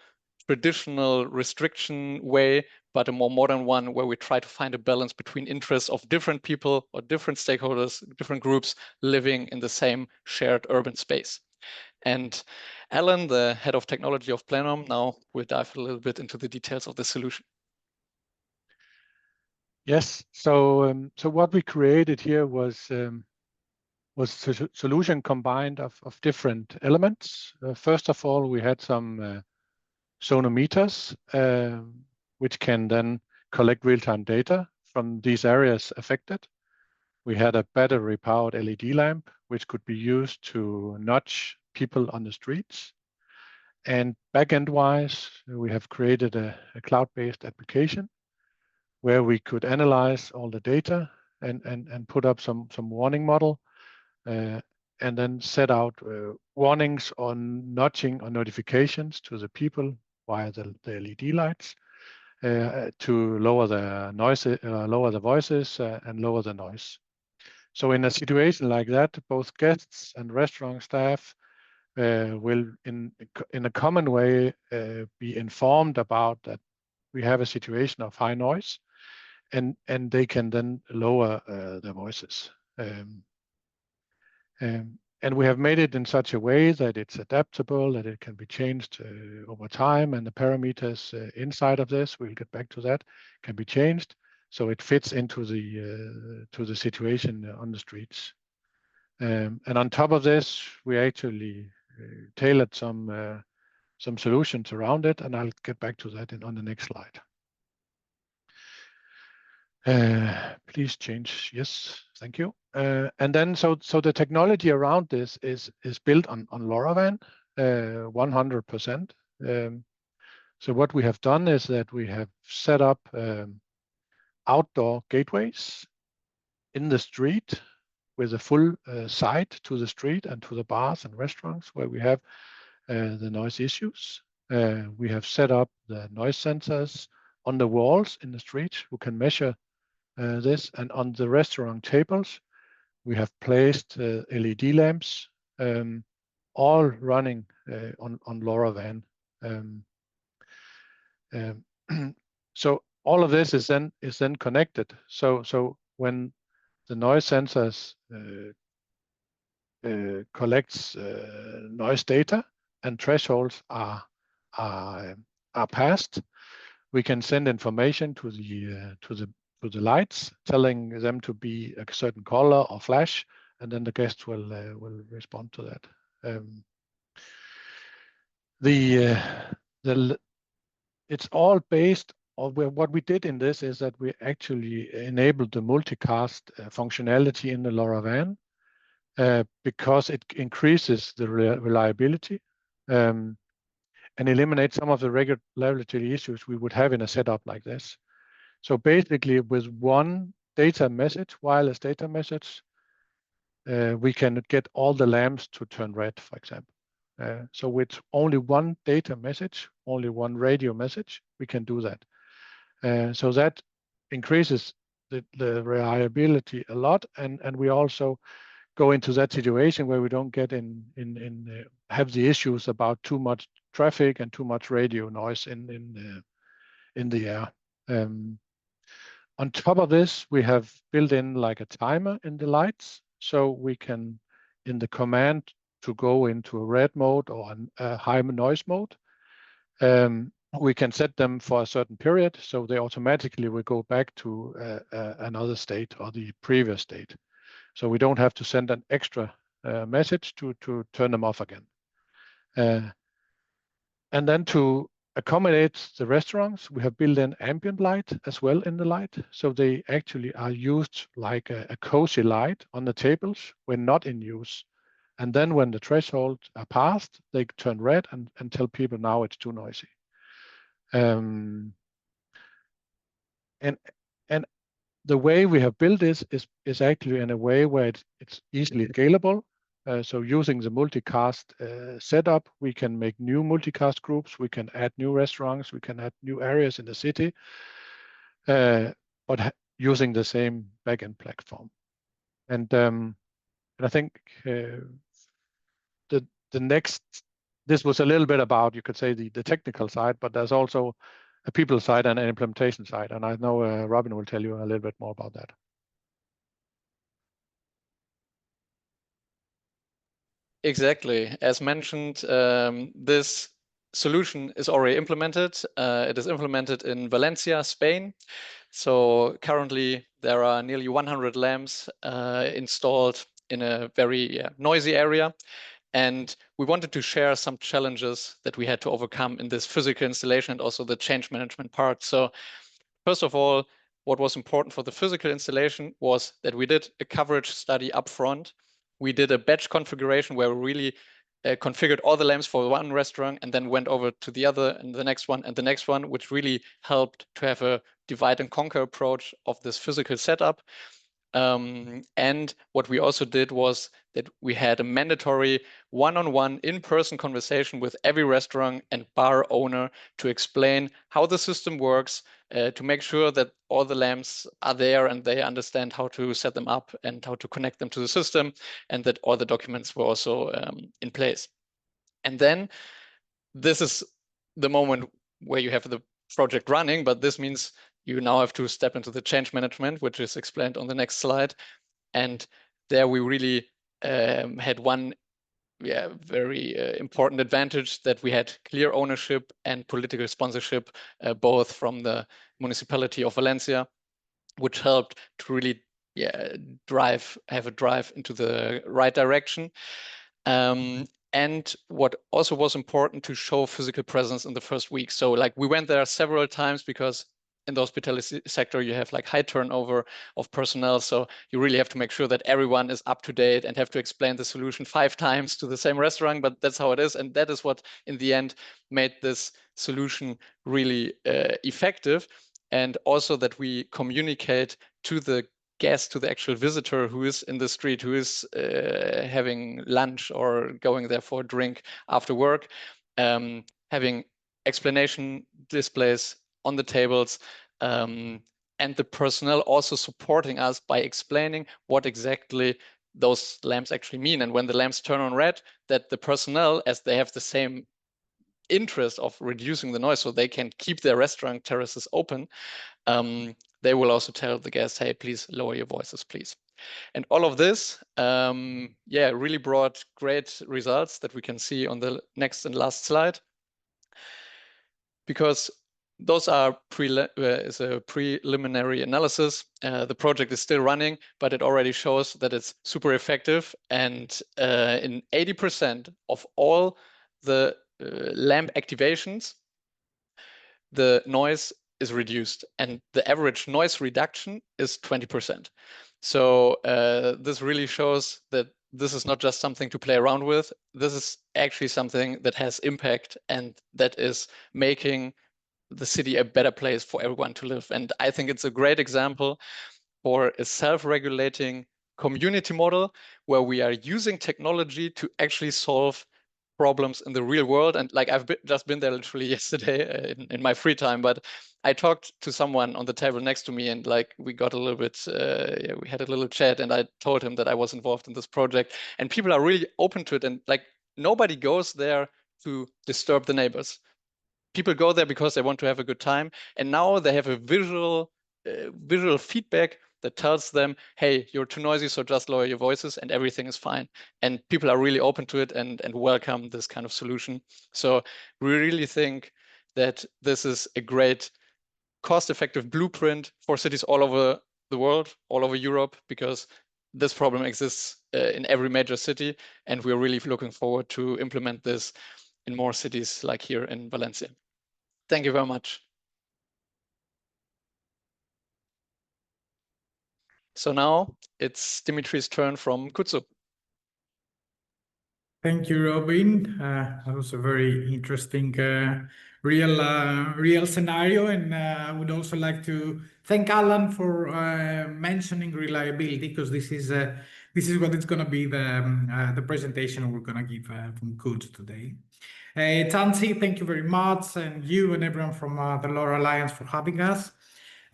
traditional restriction way, but a more modern one where we try to find a balance between interests of different people or different stakeholders, different groups living in the same shared urban space. And Alan, the head of technology of Plenum, now will dive a little bit into the details of the solution. Yes, so what we created here was a solution combined of different elements. First of all, we had some sonometers, which can then collect real-time data from these areas affected. We had a battery-powered LED lamp, which could be used to nudge people on the streets. And backend-wise, we have created a cloud-based application where we could analyze all the data and put up some warning model, and then set out warnings on nudging or notifications to the people via the LED lights to lower the noise, lower the voices, and lower the noise. So in a situation like that, both guests and restaurant staff will, in a common way, be informed about that we have a situation of high noise, and they can then lower their voices. And we have made it in such a way that it's adaptable, that it can be changed over time, and the parameters inside of this, we'll get back to that, can be changed so it fits into the situation on the streets. And on top of this, we actually tailored some solutions around it, and I'll get back to that on the next slide. Please change. Yes, thank you. And then so the technology around this is built on LoRaWAN 100%. So what we have done is that we have set up outdoor gateways in the street with a full site to the street and to the bars and restaurants where we have the noise issues. We have set up the noise sensors on the walls in the street who can measure this, and on the restaurant tables we have placed LED lamps, all running on LoRaWAN. So all of this is then connected. So when the noise sensors collects noise data and thresholds are passed, we can send information to the lights, telling them to be a certain color or flash, and then the guests will respond to that. It's all based on what we did in this is that we actually enabled the multicast functionality in the LoRaWAN because it increases the reliability and eliminates some of the regularity issues we would have in a setup like this. So basically, with one data message, wireless data message, we can get all the lamps to turn red, for example. So with only one data message, only one radio message, we can do that. So that increases the reliability a lot, and we also go into that situation where we don't get have the issues about too much traffic and too much radio noise in the air. On top of this, we have built in like a timer in the lights, so we can, in the command to go into a red mode or a high noise mode, we can set them for a certain period, so they automatically will go back to another state or the previous state. So we don't have to send an extra message to turn them off again. And then to accommodate the restaurants, we have built in ambient light as well in the light. So they actually are used like a cozy light on the tables when not in use. And then when the thresholds are passed, they turn red and tell people now it's too noisy. And the way we have built this is actually in a way where it's easily scalable. So using the multicast setup, we can make new multicast groups, we can add new restaurants, we can add new areas in the city, but using the same backend platform. And I think the next, this was a little bit about, you could say, the technical side, but there's also a people side and an implementation side. And I know Robin will tell you a little bit more about that. Exactly. As mentioned, this solution is already implemented. It is implemented in Valencia, Spain. So currently there are nearly 100 lamps installed in a very noisy area. And we wanted to share some challenges that we had to overcome in this physical installation and also the change management part. So first of all, what was important for the physical installation was that we did a coverage study upfront. We did a batch configuration where we really configured all the lamps for one restaurant and then went over to the other and the next one and the next one, which really helped to have a divide and conquer approach of this physical setup. And what we also did was that we had a mandatory one-on-one in-person conversation with every restaurant and bar owner to explain how the system works, to make sure that all the lamps are there and they understand how to set them up and how to connect them to the system, and that all the documents were also in place. And then this is the moment where you have the project running, but this means you now have to step into the change management, which is explained on the next slide. And there we really had one very important advantage, that we had clear ownership and political sponsorship, both from the municipality of Valencia, which helped to really have a drive into the right direction. And what also was important, to show physical presence in the first week. So like we went there several times, because in the hospitality sector, you have like high turnover of personnel. So you really have to make sure that everyone is up to date and have to explain the solution 5 times to the same restaurant, but that's how it is. And that is what in the end made this solution really effective. And also that we communicate to the guest, to the actual visitor who is in the street, who is having lunch or going there for a drink after work, having explanation displays on the tables, and the personnel also supporting us by explaining what exactly those lamps actually mean. And when the lamps turn on red, that the personnel, as they have the same interest of reducing the noise so they can keep their restaurant terraces open, they will also tell the guests, hey, please lower your voices, please. And all of this, really brought great results that we can see on the next and last slide. Because those are is a preliminary analysis. The project is still running, but it already shows that it's super effective. And in 80% of all the lamp activations, the noise is reduced, and the average noise reduction is 20%. So this really shows that this is not just something to play around with. This is actually something that has impact and that is making the city a better place for everyone to live. And I think it's a great example for a self-regulating community model where we are using technology to actually solve problems in the real world. And like I've just been there literally yesterday in my free time, but I talked to someone on the table next to me, and like we got a little bit, we had a little chat, and I told him that I was involved in this project, and people are really open to it. And like nobody goes there to disturb the neighbors. People go there because they want to have a good time, and now they have a visual feedback that tells them, hey, you're too noisy, so just lower your voices and everything is fine. And people are really open to it and welcome this kind of solution. So we really think that this is a great cost-effective blueprint for cities all over the world, all over Europe, because this problem exists in every major city, and we're really looking forward to implement this in more cities like here in Valencia. Thank you very much. So now it's Dimitri's turn from Kutsu. Thank you, Robin. That was a very interesting, real scenario, and I would also like to thank Alan for mentioning reliability, because this is what it's going to be the presentation we're going to give from Kutsu today. Tansi, thank you very much, and you and everyone from the LoRa Alliance for having us.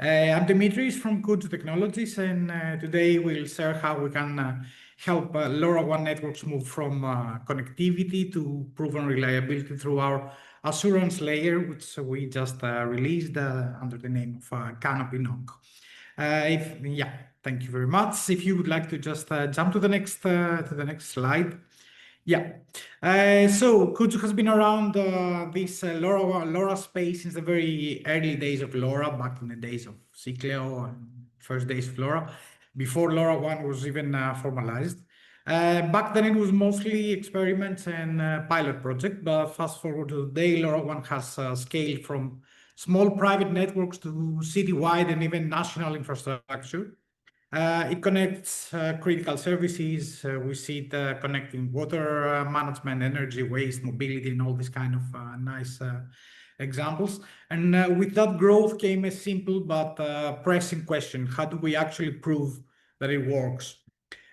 I'm Dimitris from Kutsu Technologies, and today we'll share how we can help LoRaWAN networks move from connectivity to proven reliability through our assurance layer, which we just released under the name of Canopy NOC. Thank you very much. If you would like to just jump to the next slide. So Kutsu has been around this LoRa space since the very early days of LoRa, back in the days of Cicleo and first days of LoRa, before LoRaWAN was even formalized. Back then it was mostly experiments and pilot project, but fast forward to today, LoRaWAN has scaled from small private networks to citywide and even national infrastructure. It connects critical services. We see it connecting water management, energy, waste, mobility, and all these kind of nice examples. And with that growth came a simple but pressing question: how do we actually prove that it works?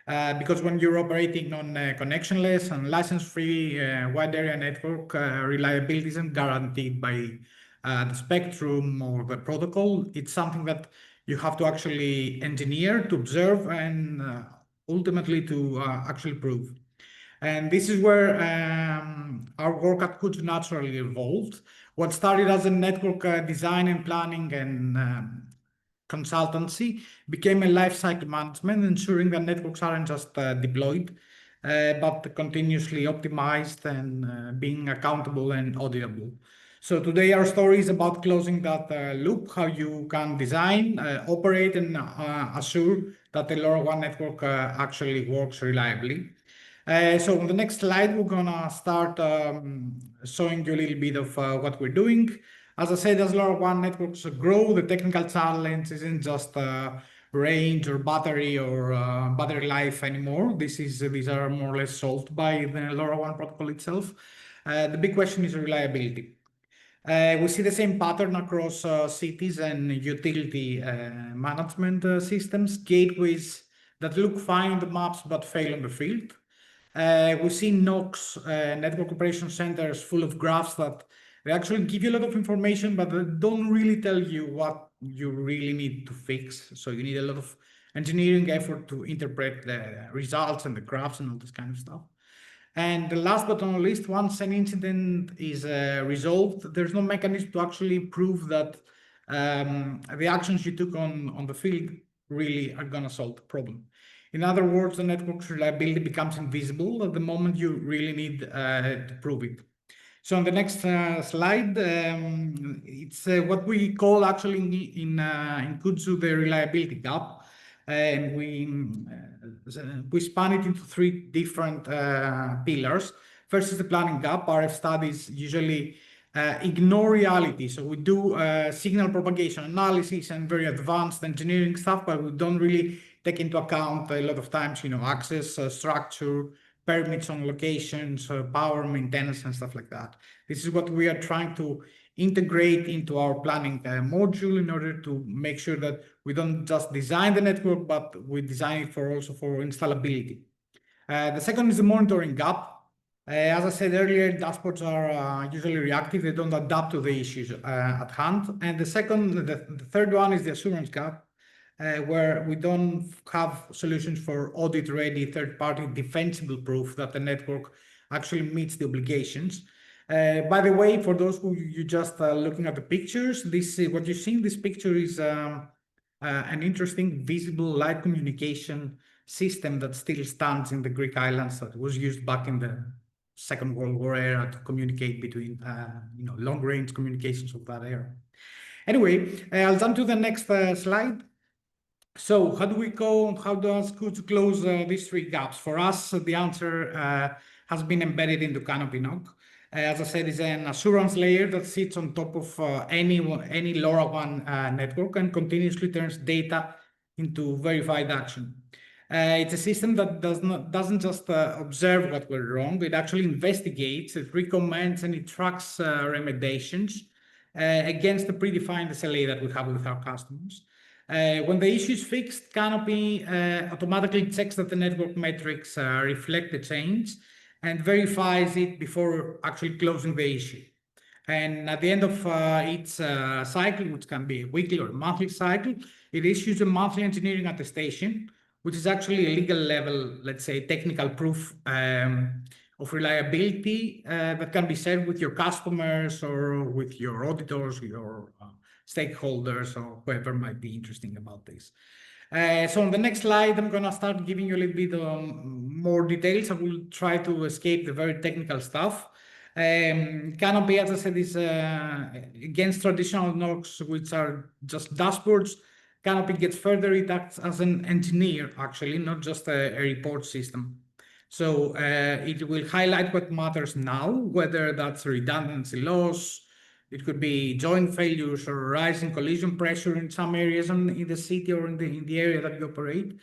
Because when you're operating on a connectionless and license-free wide area network, reliability isn't guaranteed by the spectrum or the protocol. It's something that you have to actually engineer, to observe, and ultimately to actually prove. And this is where our work at Kutsu naturally evolved. What started as a network design and planning and consultancy became a lifecycle management, ensuring that networks aren't just deployed, but continuously optimized and being accountable and auditable. So today our story is about closing that loop, how you can design, operate, and assure that the LoRaWAN network actually works reliably. So on the next slide, we're gonna start showing you a little bit of what we're doing. As I said, as LoRaWAN networks grow, the technical challenge isn't just range or battery life anymore. These are more or less solved by the LoRaWAN protocol itself. The big question is reliability. We see the same pattern across cities and utility management systems, gateways that look fine on the maps but fail on the field. We see NOCs, network operation centers, full of graphs that they actually give you a lot of information, but they don't really tell you what you really need to fix. So you need a lot of engineering effort to interpret the results and the graphs and all this kind of stuff. And last but not least, once an incident is resolved, there's no mechanism to actually prove that the actions you took on the field really are going to solve the problem. In other words, the network's reliability becomes invisible at the moment you really need to prove it. So on the next slide, it's what we call actually in Kutsu the reliability gap. And we span it into three different pillars. First is the planning gap. RF studies usually ignore reality. So we do signal propagation analysis and very advanced engineering stuff, but we don't really take into account a lot of times, access, structure, permits on locations, power maintenance, and stuff like that. This is what we are trying to integrate into our planning module in order to make sure that we don't just design the network, but we design it also for installability. The second is the monitoring gap. As I said earlier, dashboards are usually reactive. They don't adapt to the issues at hand. And the third one is the assurance gap, where we don't have solutions for audit-ready, third-party defensible proof that the network actually meets the obligations. By the way, for those who you just looking at the pictures, what you see in this picture is an interesting visible light communication system that still stands in the Greek islands that was used back in the Second World War era to communicate between long-range communications of that era. Anyway, I'll jump to the next slide. So how do we go? How does SCEWC close these three gaps? For us, the answer has been embedded into Canopy NOC. As I said, it's an assurance layer that sits on top of any LoRaWAN network and continuously turns data into verified action. It's a system that doesn't just observe what went wrong. It actually investigates, it recommends, and it tracks remediations against the predefined SLA that we have with our customers. When the issue is fixed, Canopy automatically checks that the network metrics reflect the change and verifies it before actually closing the issue. And at the end of each cycle, which can be a weekly or monthly cycle, it issues a monthly engineering attestation, which is actually a legal level, let's say, technical proof of reliability that can be shared with your customers or with your auditors, your stakeholders, or whoever might be interested about this. So on the next slide, I'm going to start giving you a little bit more details. I will try to escape the very technical stuff. Canopy, as I said, is against traditional NOCs, which are just dashboards. Canopy gets further. It acts as an engineer, actually, not just a report system. So it will highlight what matters now, whether that's redundancy loss, it could be joint failures or rising collision pressure in some areas in the city or in the area that you operate.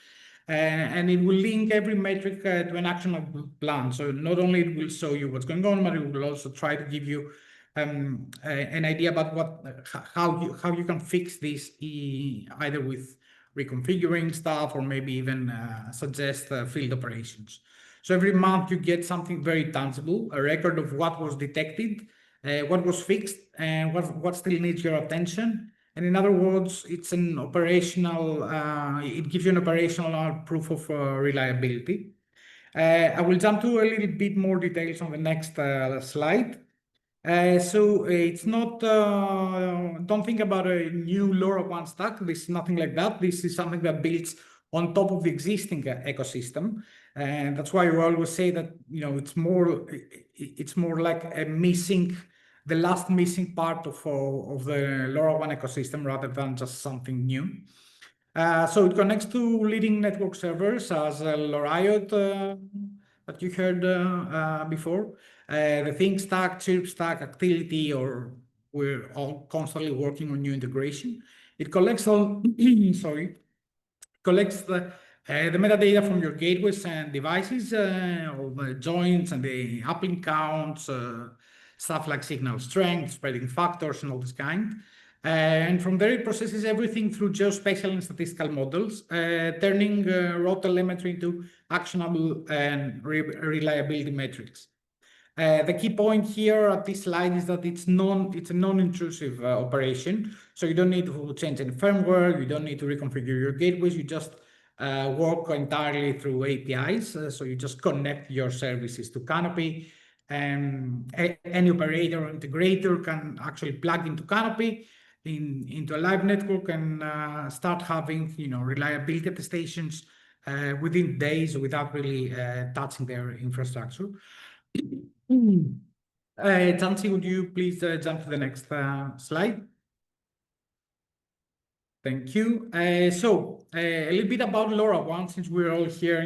And it will link every metric to an actionable plan. So not only it will show you what's going on, but it will also try to give you an idea about how you can fix this, either with reconfiguring stuff or maybe even suggest field operations. So every month you get something very tangible, a record of what was detected, what was fixed, and what still needs your attention. And in other words, it's an operational, it gives you an operational proof of reliability. I will jump to a little bit more details on the next slide. So it's not, don't think about a new LoRaWAN stack. This is nothing like that. This is something that builds on top of the existing ecosystem. And that's why we always say that, it's more like the last missing part of the LoRaWAN ecosystem rather than just something new. So it connects to leading network servers as LoRaIOT that you heard before, the Think Stack, Chirp Stack, Activity, or we're all constantly working on new integration. It collects all, collects the metadata from your gateways and devices, all the joints and the uplink counts, stuff like signal strength, spreading factors, and all this kind. And from there, it processes everything through geospatial and statistical models, turning raw telemetry into actionable and reliability metrics. The key point here at this slide is that it's a non-intrusive operation. So you don't need to change any firmware, you don't need to reconfigure your gateways, you just work entirely through APIs. So you just connect your services to Canopy. Any operator or integrator can actually plug into Canopy, into a live network, and start having reliability attestations within days without really touching their infrastructure. Tansi, would you please jump to the next slide? Thank you. So a little bit about LoRaWAN, since we're all here,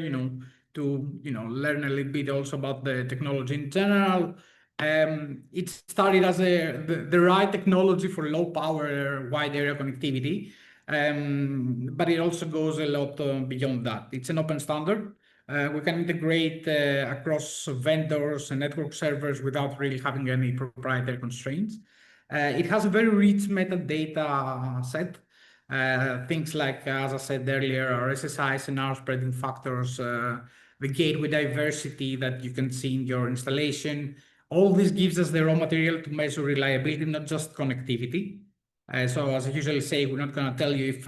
to learn a little bit also about the technology in general. It started as the right technology for low power wide area connectivity, but it also goes a lot beyond that. It's an open standard. We can integrate across vendors and network servers without really having any proprietary constraints. It has a very rich metadata set. Things like, as I said earlier, our SSI, scenario spreading factors, the gateway diversity that you can see in your installation. All this gives us the raw material to measure reliability, not just connectivity. So as I usually say, we're not going to tell you if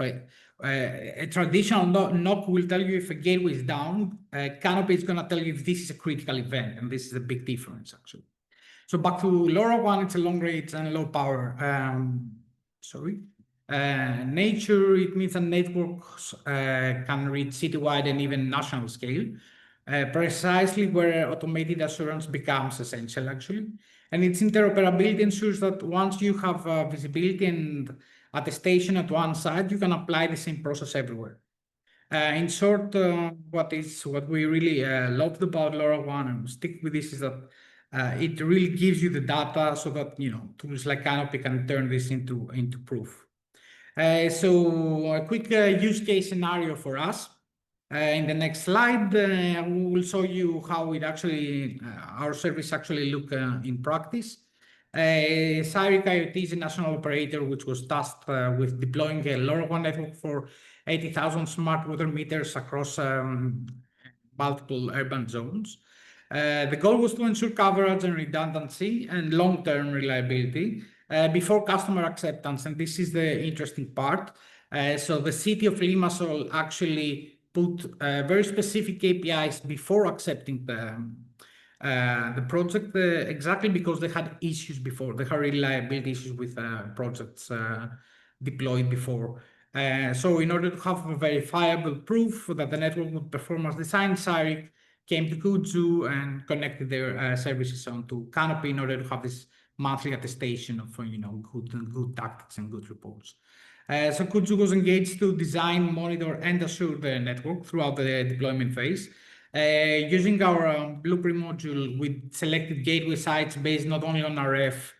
a traditional NOC will tell you if a gateway is down. Canopy is going to tell you if this is a critical event, and this is a big difference, actually. So back to LoRaWAN, it's a long range and low power. Nature, it means that networks can reach citywide and even national scale, precisely where automated assurance becomes essential, actually. And its interoperability ensures that once you have visibility and attestation at one side, you can apply the same process everywhere. In short, what we really loved about LoRaWAN, and stick with this, is that it really gives you the data so that tools like Canopy can turn this into proof. So a quick use case scenario for us. In the next slide, we will show you how it actually our service actually look in practice. SCEWC IoT is a national operator which was tasked with deploying a LoRaWAN network for 80,000 smart water meters across multiple urban zones. The goal was to ensure coverage and redundancy and long-term reliability before customer acceptance. And this is the interesting part. So the city of Limassol actually put very specific KPIs before accepting the project, exactly because they had issues before. They had reliability issues with projects deployed before. So in order to have a verifiable proof that the network would perform as designed, SCEWC came to Kudzu and connected their services onto Canopy in order to have this monthly attestation of good tactics and good reports. So Kudzu was engaged to design, monitor, and assure the network throughout the deployment phase. Using our blueprint module, we selected gateway sites based not only on RF,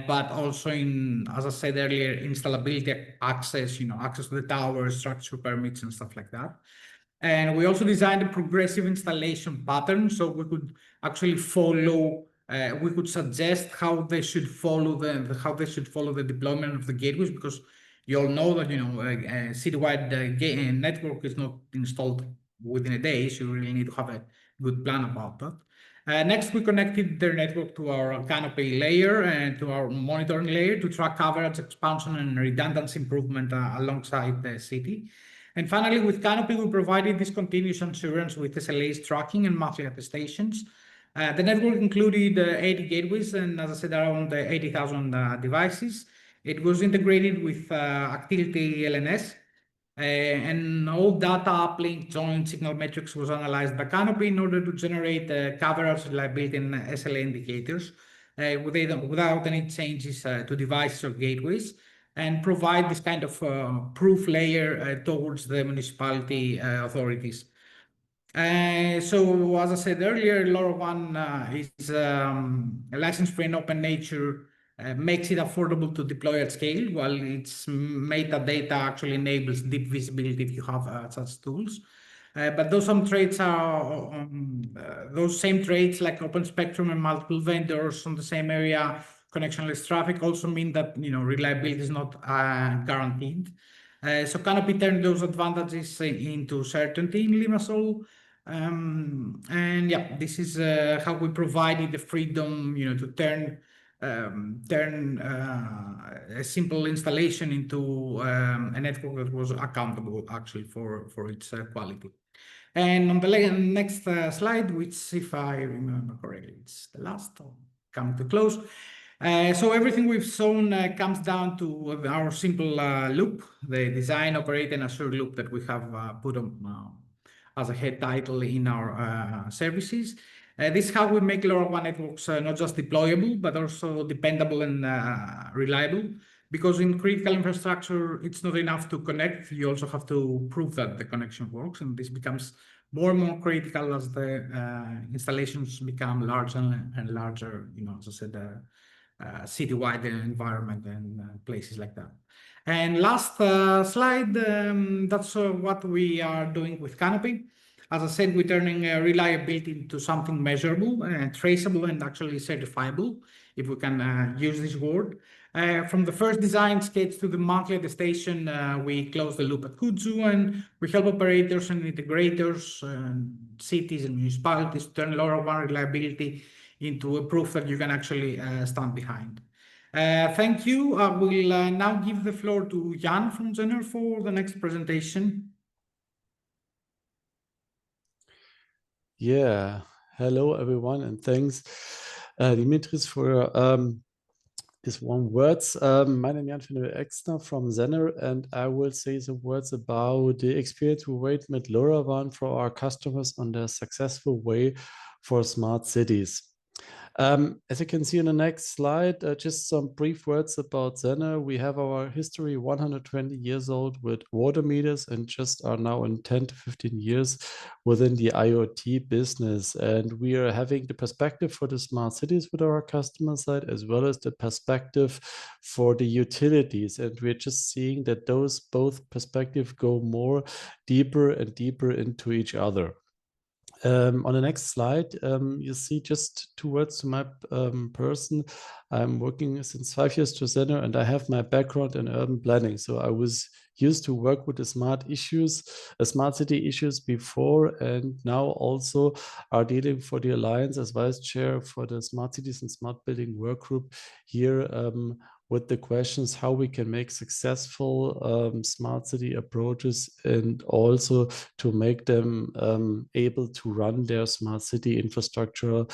but also in, as I said earlier, installability, access, access to the towers, structure permits, and stuff like that. And we also designed a progressive installation pattern, so we could actually follow. We could suggest how they should follow the deployment of the gateways, because you all know that a citywide network is not installed within a day, so you really need to have a good plan about that. Next, we connected their network to our Canopy layer and to our monitoring layer to track coverage, expansion, and redundancy improvement alongside the city. And finally, with Canopy, we provided this continuous assurance with SLAs tracking and monthly attestations. The network included 80 gateways and, as I said, around 80,000 devices. It was integrated with Activity LNS, and all data, uplink, joint signal metrics was analyzed by Canopy in order to generate coverage, reliability, and SLA indicators without any changes to devices or gateways, and provide this kind of proof layer towards the municipality authorities. So, as I said earlier, LoRaWAN is license-free and open nature, makes it affordable to deploy at scale, while its metadata actually enables deep visibility if you have such tools. But those same traits like open spectrum and multiple vendors on the same area, connectionless traffic, also mean that reliability is not guaranteed. So Canopy turned those advantages into certainty in Limassol. And yeah, this is how we provided the freedom, to turn a simple installation into a network that was accountable actually for its quality. And on the next slide, which, if I remember correctly, it's the last, coming to close. So everything we've shown comes down to our simple loop, the design, operate, and assure loop that we have put on as a head title in our services. This is how we make LoRaWAN networks not just deployable, but also dependable and reliable. Because in critical infrastructure, it's not enough to connect. You also have to prove that the connection works. And this becomes more and more critical as the installations become larger and larger, as I said, citywide environment and places like that. And last slide, that's what we are doing with Canopy. As I said, we're turning reliability into something measurable and traceable and actually certifiable, if we can use this word. From the first design sketch to the monthly attestation, we close the loop at Kudzu, and we help operators and integrators, cities and municipalities turn LoRaWAN reliability into a proof that you can actually stand behind. Thank you. I will now give the floor to Jan from Zener for the next presentation. Yeah, hello everyone, and thanks, Dimitris, for these warm words. My name is Jan Exner from Zener, and I will say some words about the experience we made with LoRaWAN for our customers on the successful way for smart cities. As you can see on the next slide, just some brief words about Zener. We have our history 120 years old with water meters and just are now in 10 to 15 years within the IoT business. And we are having the perspective for the smart cities with our customer side, as well as the perspective for the utilities. And we're just seeing that those both perspectives go more deeper and deeper into each other. On the next slide, you see just 2 words to my person. I'm working since 5 years to Zener, and I have my background in urban planning. So I was used to work with the smart city issues before, and now also are dealing for the Alliance as vice chair for the Smart Cities and Smart Building Work Group here with the questions how we can make successful smart city approaches and also to make them able to run their smart city infrastructure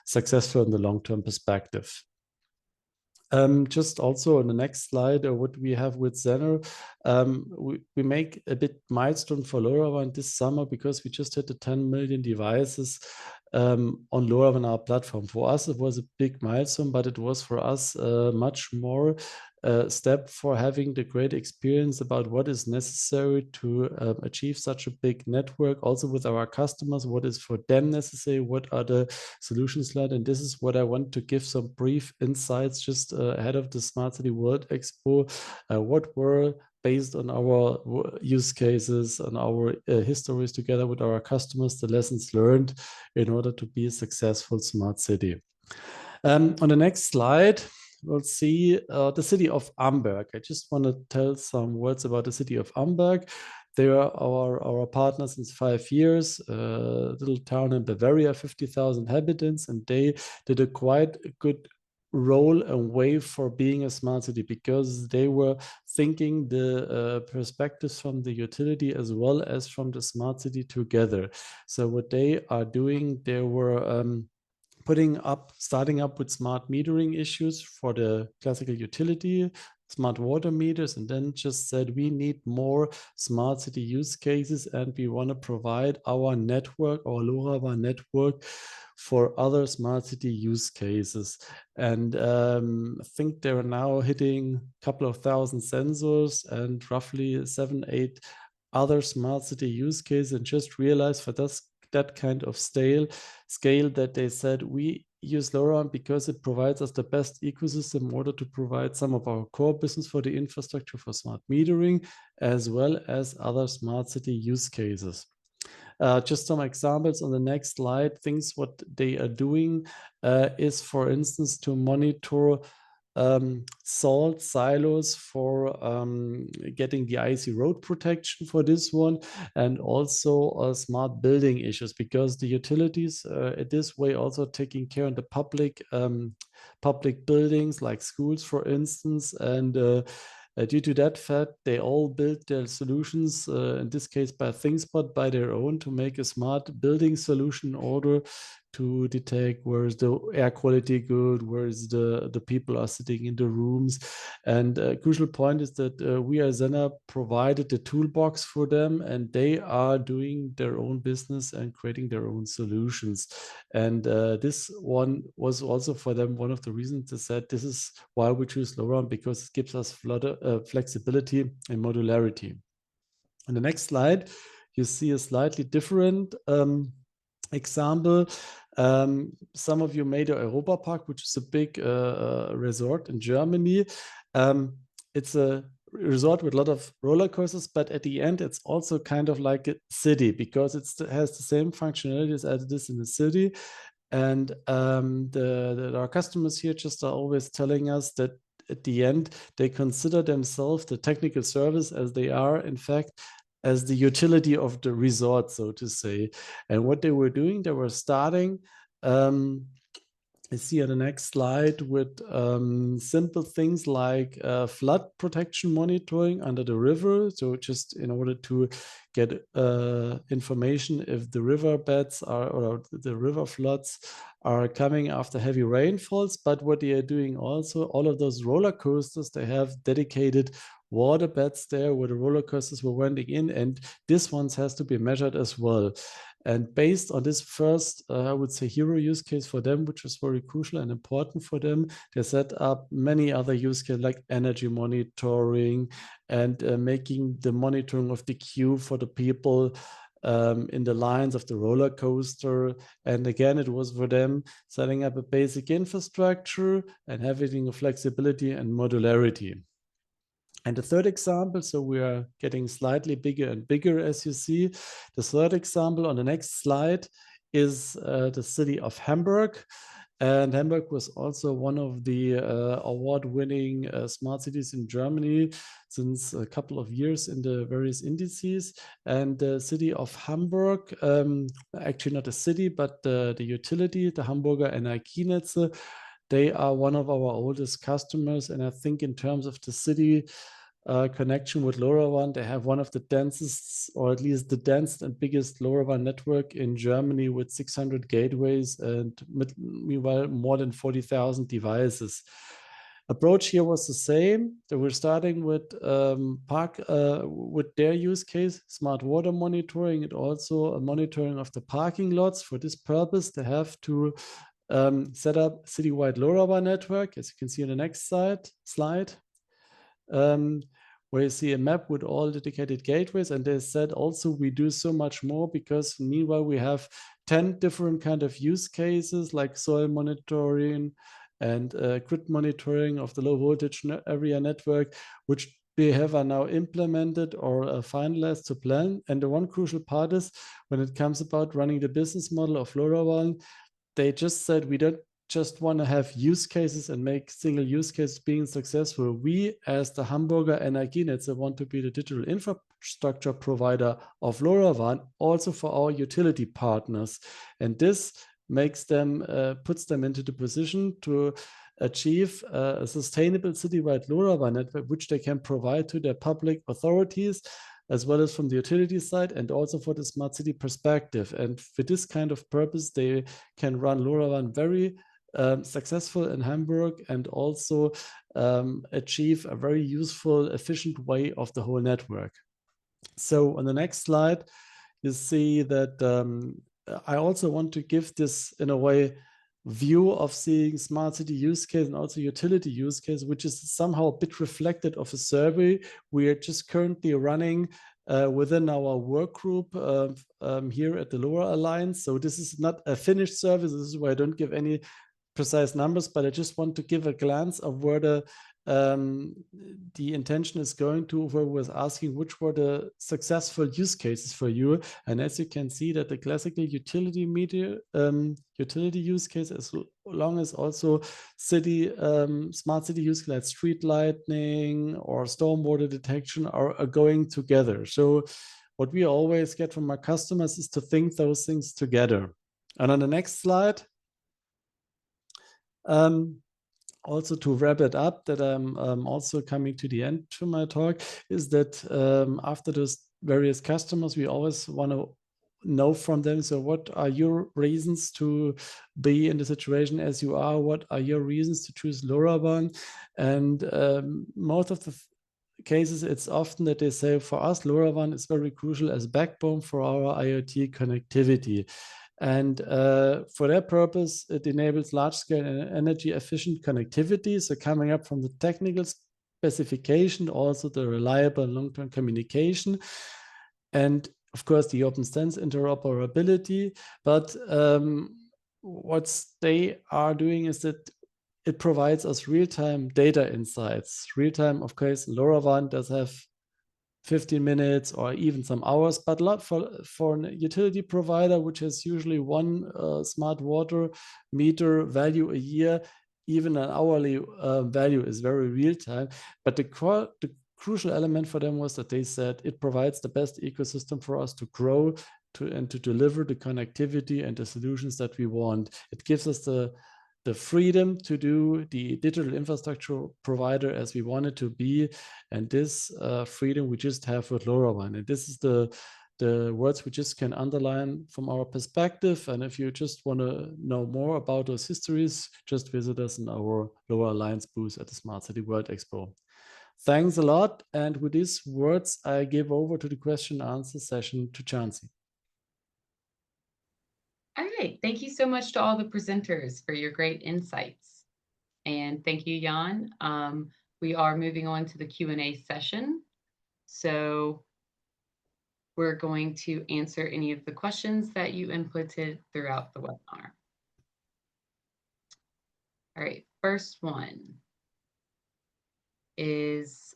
successful in the long-term perspective. Just also on the next slide, what we have with Zener, we make a bit milestone for LoRaWAN this summer because we just hit the 10 million devices on LoRaWAN, our platform. For us, it was a big milestone, but it was for us much more step for having the great experience about what is necessary to achieve such a big network, also with our customers, what is for them necessary, what are the solutions led. And this is what I want to give some brief insights just ahead of the Smart City World Expo, what were based on our use cases and our histories together with our customers, the lessons learned in order to be a successful smart city. On the next slide, we'll see the city of Amberg. I just want to tell some words about the city of Amberg. They are our partner since 5 years, little town in Bavaria, 50,000 inhabitants, and they did a quite good role and way for being a smart city because they were thinking the perspectives from the utility as well as from the smart city together. So what they are doing, they were starting up with smart metering issues for the classical utility, smart water meters, and then just said we need more smart city use cases and we want to provide our network, our LoRaWAN network, for other smart city use cases. And I think they're now hitting a couple of thousand sensors and roughly 7-8 other smart city use cases, and just realized for that kind of scale that they said we use LoRaWAN because it provides us the best ecosystem in order to provide some of our core business for the infrastructure for smart metering, as well as other smart city use cases. Just some examples on the next slide. Things what they are doing is, for instance, to monitor salt silos for getting the icy road protection for this one, and also smart building issues, because the utilities this way also taking care of the public buildings like schools, for instance, and due to that fact, they all build their solutions, in this case by ThinkSpot, by their own, to make a smart building solution in order to detect where is the air quality good, where is the people are sitting in the rooms. And a crucial point is that we as Zener provided the toolbox for them, and they are doing their own business and creating their own solutions. And this one was also for them one of the reasons they said this is why we choose LoRaWAN, because it gives us flexibility and modularity. On the next slide, you see a slightly different example. Some of you made the Europa Park, which is a big resort in Germany. It's a resort with a lot of roller coasters, but at the end, it's also kind of like a city because it has the same functionalities as it is in the city. And our customers here just are always telling us that at the end, they consider themselves the technical service as they are, in fact, as the utility of the resort, so to say. And what they were doing, they were starting, I see on the next slide with simple things like flood protection monitoring under the river. So just in order to get information if the river beds are, or the river floods are coming after heavy rainfalls. But what they are doing also, all of those roller coasters, they have dedicated water beds there where the roller coasters were wending in, and this one has to be measured as well. And based on this first, I would say, hero use case for them, which is very crucial and important for them, they set up many other use cases like energy monitoring and making the monitoring of the queue for the people in the lines of the roller coaster. And again, it was for them setting up a basic infrastructure and having a flexibility and modularity. And the third example, so we are getting slightly bigger and bigger, as you see. The third example on the next slide is the city of Hamburg. And Hamburg was also one of the award-winning smart cities in Germany since a couple of years in the various indices. And the city of Hamburg, actually not a city, but the utility, the Hamburger Energienetze, they are one of our oldest customers. And I think in terms of the city connection with LoRaWAN, they have one of the densest, or at least the densest and biggest LoRaWAN network in Germany with 600 gateways and meanwhile more than 40,000 devices. Approach here was the same. They were starting with with their use case, smart water monitoring, and also a monitoring of the parking lots. For this purpose, they have to set up citywide LoRaWAN network, as you can see on the next slide. Where you see a map with all dedicated gateways, and they said also we do so much more because meanwhile we have 10 different kind of use cases like soil monitoring and grid monitoring of the low voltage area network, which they have are now implemented or finalized to plan. And the one crucial part is when it comes about running the business model of LoRaWAN, they just said we don't just want to have use cases and make single use cases being successful. We, as the Hamburger Energienetze, want to be the digital infrastructure provider of LoRaWAN, also for our utility partners. And this makes them, puts them into the position to achieve a sustainable citywide LoRaWAN network, which they can provide to their public authorities, as well as from the utility side and also for the smart city perspective. And for this kind of purpose, they can run LoRaWAN very successful in Hamburg and also achieve a very useful, efficient way of the whole network. So on the next slide, you see that I also want to give this, in a way, view of seeing smart city use case and also utility use case, which is somehow a bit reflected of a survey we are just currently running within our work group here at the LoRa Alliance. So this is not a finished service. This is why I don't give any precise numbers, but I just want to give a glance of where the intention is going to, where we was asking which were the successful use cases for you. And as you can see that the classical utility utility use case, as long as also city smart city use case like street lighting or stormwater detection are going together. So what we always get from our customers is to think those things together. And on the next slide, also to wrap it up, that I'm also coming to the end to my talk, is that after those various customers, we always want to know from them, so what are your reasons to be in the situation as you are? What are your reasons to choose LoRaWAN? And most of the cases, it's often that they say, for us, LoRaWAN is very crucial as backbone for our IoT connectivity. And for that purpose, it enables large-scale and energy-efficient connectivity. So coming up from the technical specification, also the reliable long-term communication, and of course the open standards interoperability. But what they are doing is that it provides us real-time data insights. Real-time, of course, LoRaWAN does have 15 minutes or even some hours, but a lot for a utility provider, which has usually one smart water meter value a year. Even an hourly value is very real time. But the crucial element for them was that they said it provides the best ecosystem for us to grow and to deliver the connectivity and the solutions that we want. It gives us the freedom to do the digital infrastructure provider as we want it to be. And this freedom we just have with LoRaWAN. And this is the words we just can underline from our perspective. And if you just want to know more about those histories, just visit us in our LoRa Alliance booth at the Smart City World Expo. Thanks a lot. And with these words, I give over to the question and answer session to Chansey. All right, thank you so much to all the presenters for your great insights. And thank you, Jan. We are moving on to the Q&A session. So we're going to answer any of the questions that you inputted throughout the webinar. All right, first one is,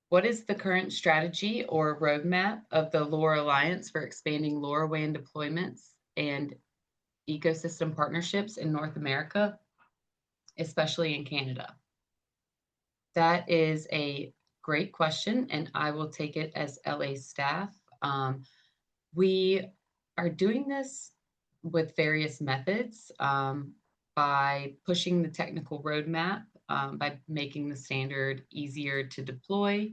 what is the current strategy or roadmap of the LoRa Alliance for expanding LoRaWAN deployments and ecosystem partnerships in North America, especially in Canada? That is a great question, and I will take it as LA staff. We are doing this with various methods, by pushing the technical roadmap, by making the standard easier to deploy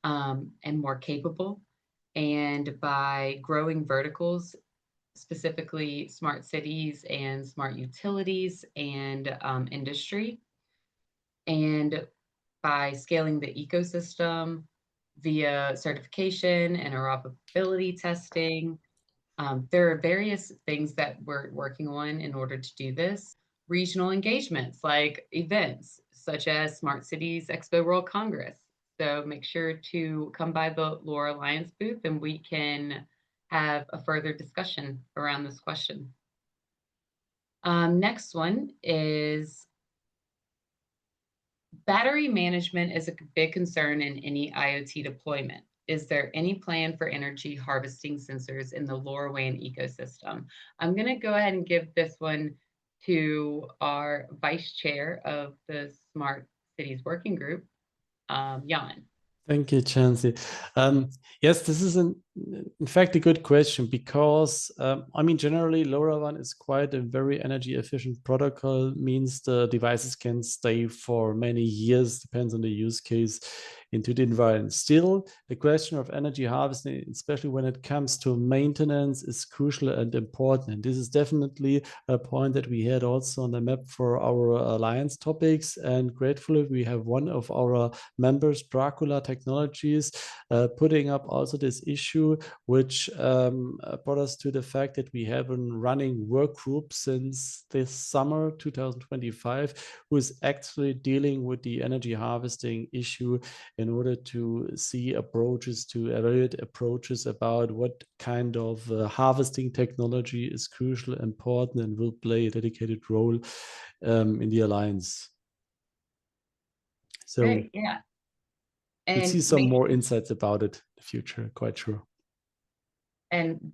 and more capable, and by growing verticals, specifically smart cities and smart utilities and industry, and by scaling the ecosystem via certification and interoperability testing. There are various things that we're working on in order to do this. Regional engagements like events such as Smart Cities Expo World Congress. So make sure to come by the LoRa Alliance booth and we can have a further discussion around this question. Next one is, battery management is a big concern in any IoT deployment. Is there any plan for energy harvesting sensors in the LoRaWAN ecosystem? I'm going to go ahead and give this one to our vice chair of the Smart Cities Working Group, Jan. Thank you, Chansey. Yes, this is in fact a good question because, I mean, generally LoRaWAN is quite a very energy efficient protocol, means the devices can stay for many years, depends on the use case, into the environment. Still, the question of energy harvesting, especially when it comes to maintenance, is crucial and important. And this is definitely a point that we had also on the map for our Alliance topics. And gratefully, we have one of our members, Dracula Technologies, putting up also this issue, which brought us to the fact that we have a running work group since this summer 2025, who is actually dealing with the energy harvesting issue in order to see approaches, to evaluate approaches about what kind of harvesting technology is crucial, important, and will play a dedicated role in the Alliance. So Great, yeah. And we'll see some more insights about it in the future, quite sure. And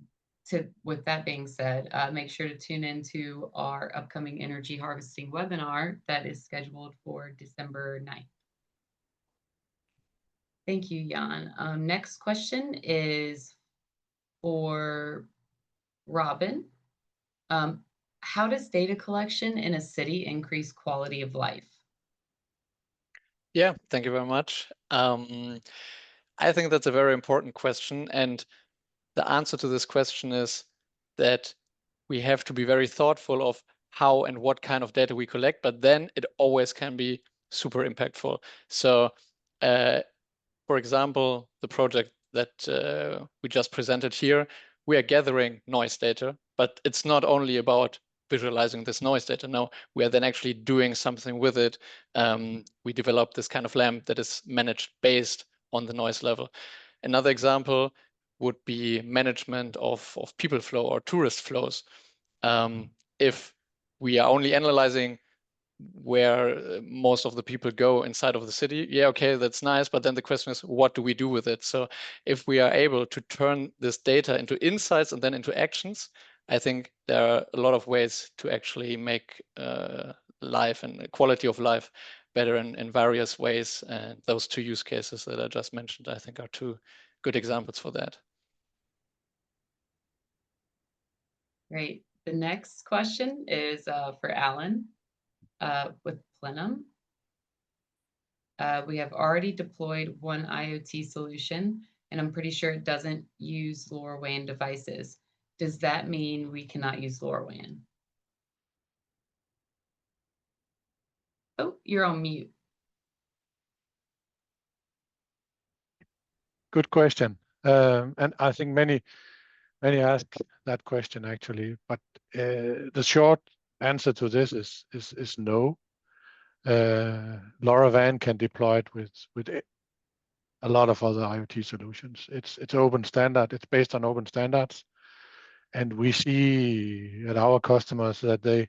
with that being said, make sure to tune into our upcoming energy harvesting webinar that is scheduled for December 9th. Thank you, Jan. Next question is for Robin. How does data collection in a city increase quality of life? Yeah, thank you very much. I think that's a very important question. And the answer to this question is that we have to be very thoughtful of how and what kind of data we collect, but then it always can be super impactful. So, for example, the project that we just presented here, we are gathering noise data, but it's not only about visualizing this noise data. No, we are then actually doing something with it. We developed this kind of lamp that is managed based on the noise level. Another example would be management of people flow or tourist flows. If we are only analyzing where most of the people go inside of the city. Yeah, okay, that's nice. But then the question is, what do we do with it? So if we are able to turn this data into insights and then into actions, I think there are a lot of ways to actually make life and quality of life better in various ways. And those two use cases that I just mentioned, I think, are two good examples for that. Great. The next question is for Alan with Plenum. We have already deployed one IoT solution, and I'm pretty sure it doesn't use LoRaWAN devices. Does that mean we cannot use LoRaWAN? Oh, you're on mute. Good question. And I think many ask that question actually, but the short answer to this is no. LoRaWAN can deploy it with a lot of other IoT solutions. It's open standard. It's based on open standards, and we see at our customers that they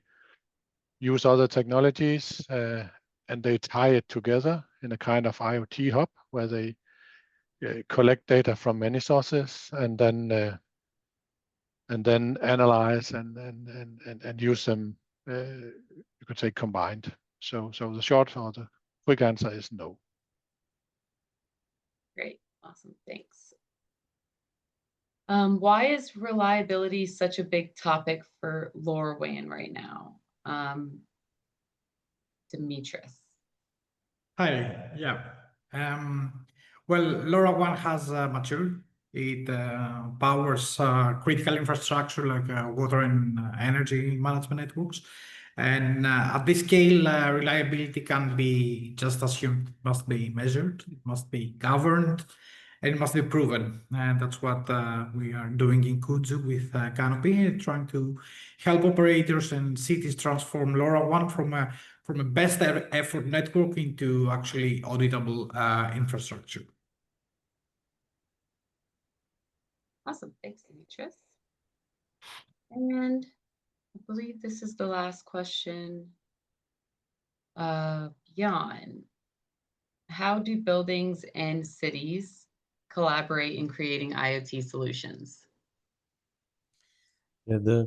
use other technologies and they tie it together in a kind of IoT hub where they collect data from many sources and then analyze and use them. You could say combined. So the short or the quick answer is no. Great, awesome, thanks. Why is reliability such a big topic for LoRaWAN right now? Demetrius. Hi, yeah. Well, LoRaWAN has matured. It powers critical infrastructure like water and energy management networks. And at this scale, reliability can be just assumed. It must be measured, it must be governed, and it must be proven. And that's what we are doing in Kudzu with Canopy, trying to help operators and cities transform LoRaWAN from a best effort network into actually auditable infrastructure. Awesome, thanks, Demetrius. And I believe this is the last question. Jan, how do buildings and cities collaborate in creating IoT solutions? Yeah,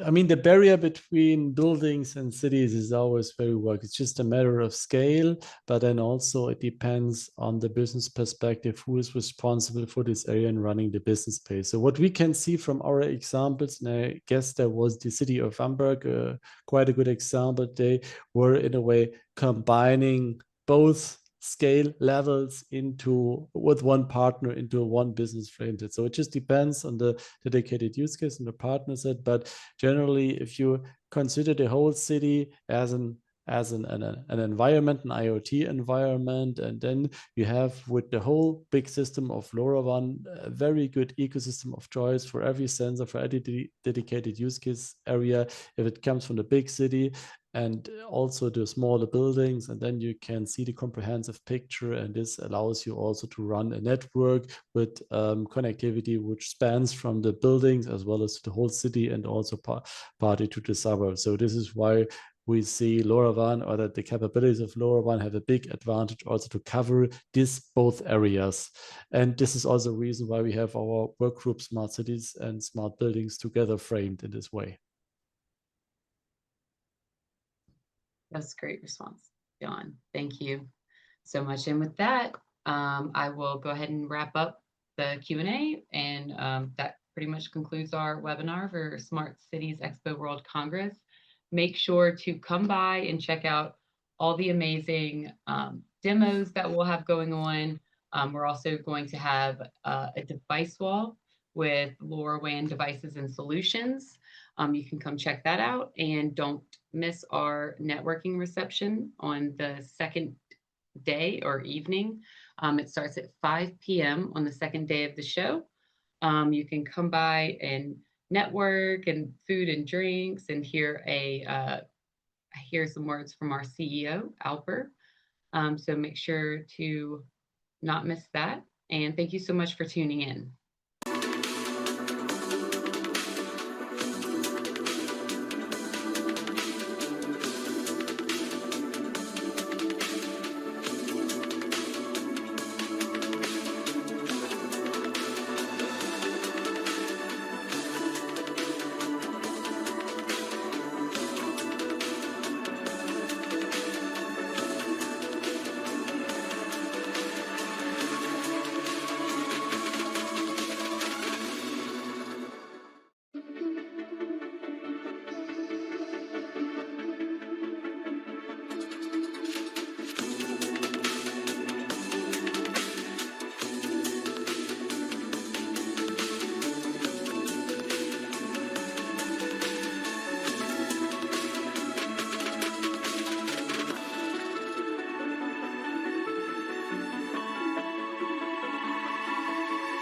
I mean, the barrier between buildings and cities is always very weak. It's just a matter of scale, but then also it depends on the business perspective, who is responsible for this area and running the business space. So what we can see from our examples, and I guess there was the city of Hamburg, quite a good example. They were in a way combining both scale levels with one partner into one business frame. So it just depends on the dedicated use case and the partner set. But generally, if you consider the whole city as an environment, an IoT environment, and then you have with the whole big system of LoRaWAN a very good ecosystem of choice for every sensor, for every dedicated use case area, if it comes from the big city, and also the smaller buildings, and then you can see the comprehensive picture, and this allows you also to run a network with connectivity which spans from the buildings as well as to the whole city and also partly to the suburbs. So this is why we see LoRaWAN, or that the capabilities of LoRaWAN have a big advantage also to cover both areas. And this is also a reason why we have our work group Smart Cities and Smart Buildings together framed in this way. That's a great response, John. Thank you so much. And with that, I will go ahead and wrap up the Q&A, and that pretty much concludes our webinar for Smart Cities Expo World Congress. Make sure to come by and check out all the amazing demos that we'll have going on. We're also going to have a device wall with LoRaWAN devices and solutions. You can come check that out, and don't miss our networking reception on the second day or evening. It starts at 5 p.m. on the second day of the show. You can come by and network and food and drinks and hear some words from our CEO, Alper. So make sure to not miss that. And thank you so much for tuning in.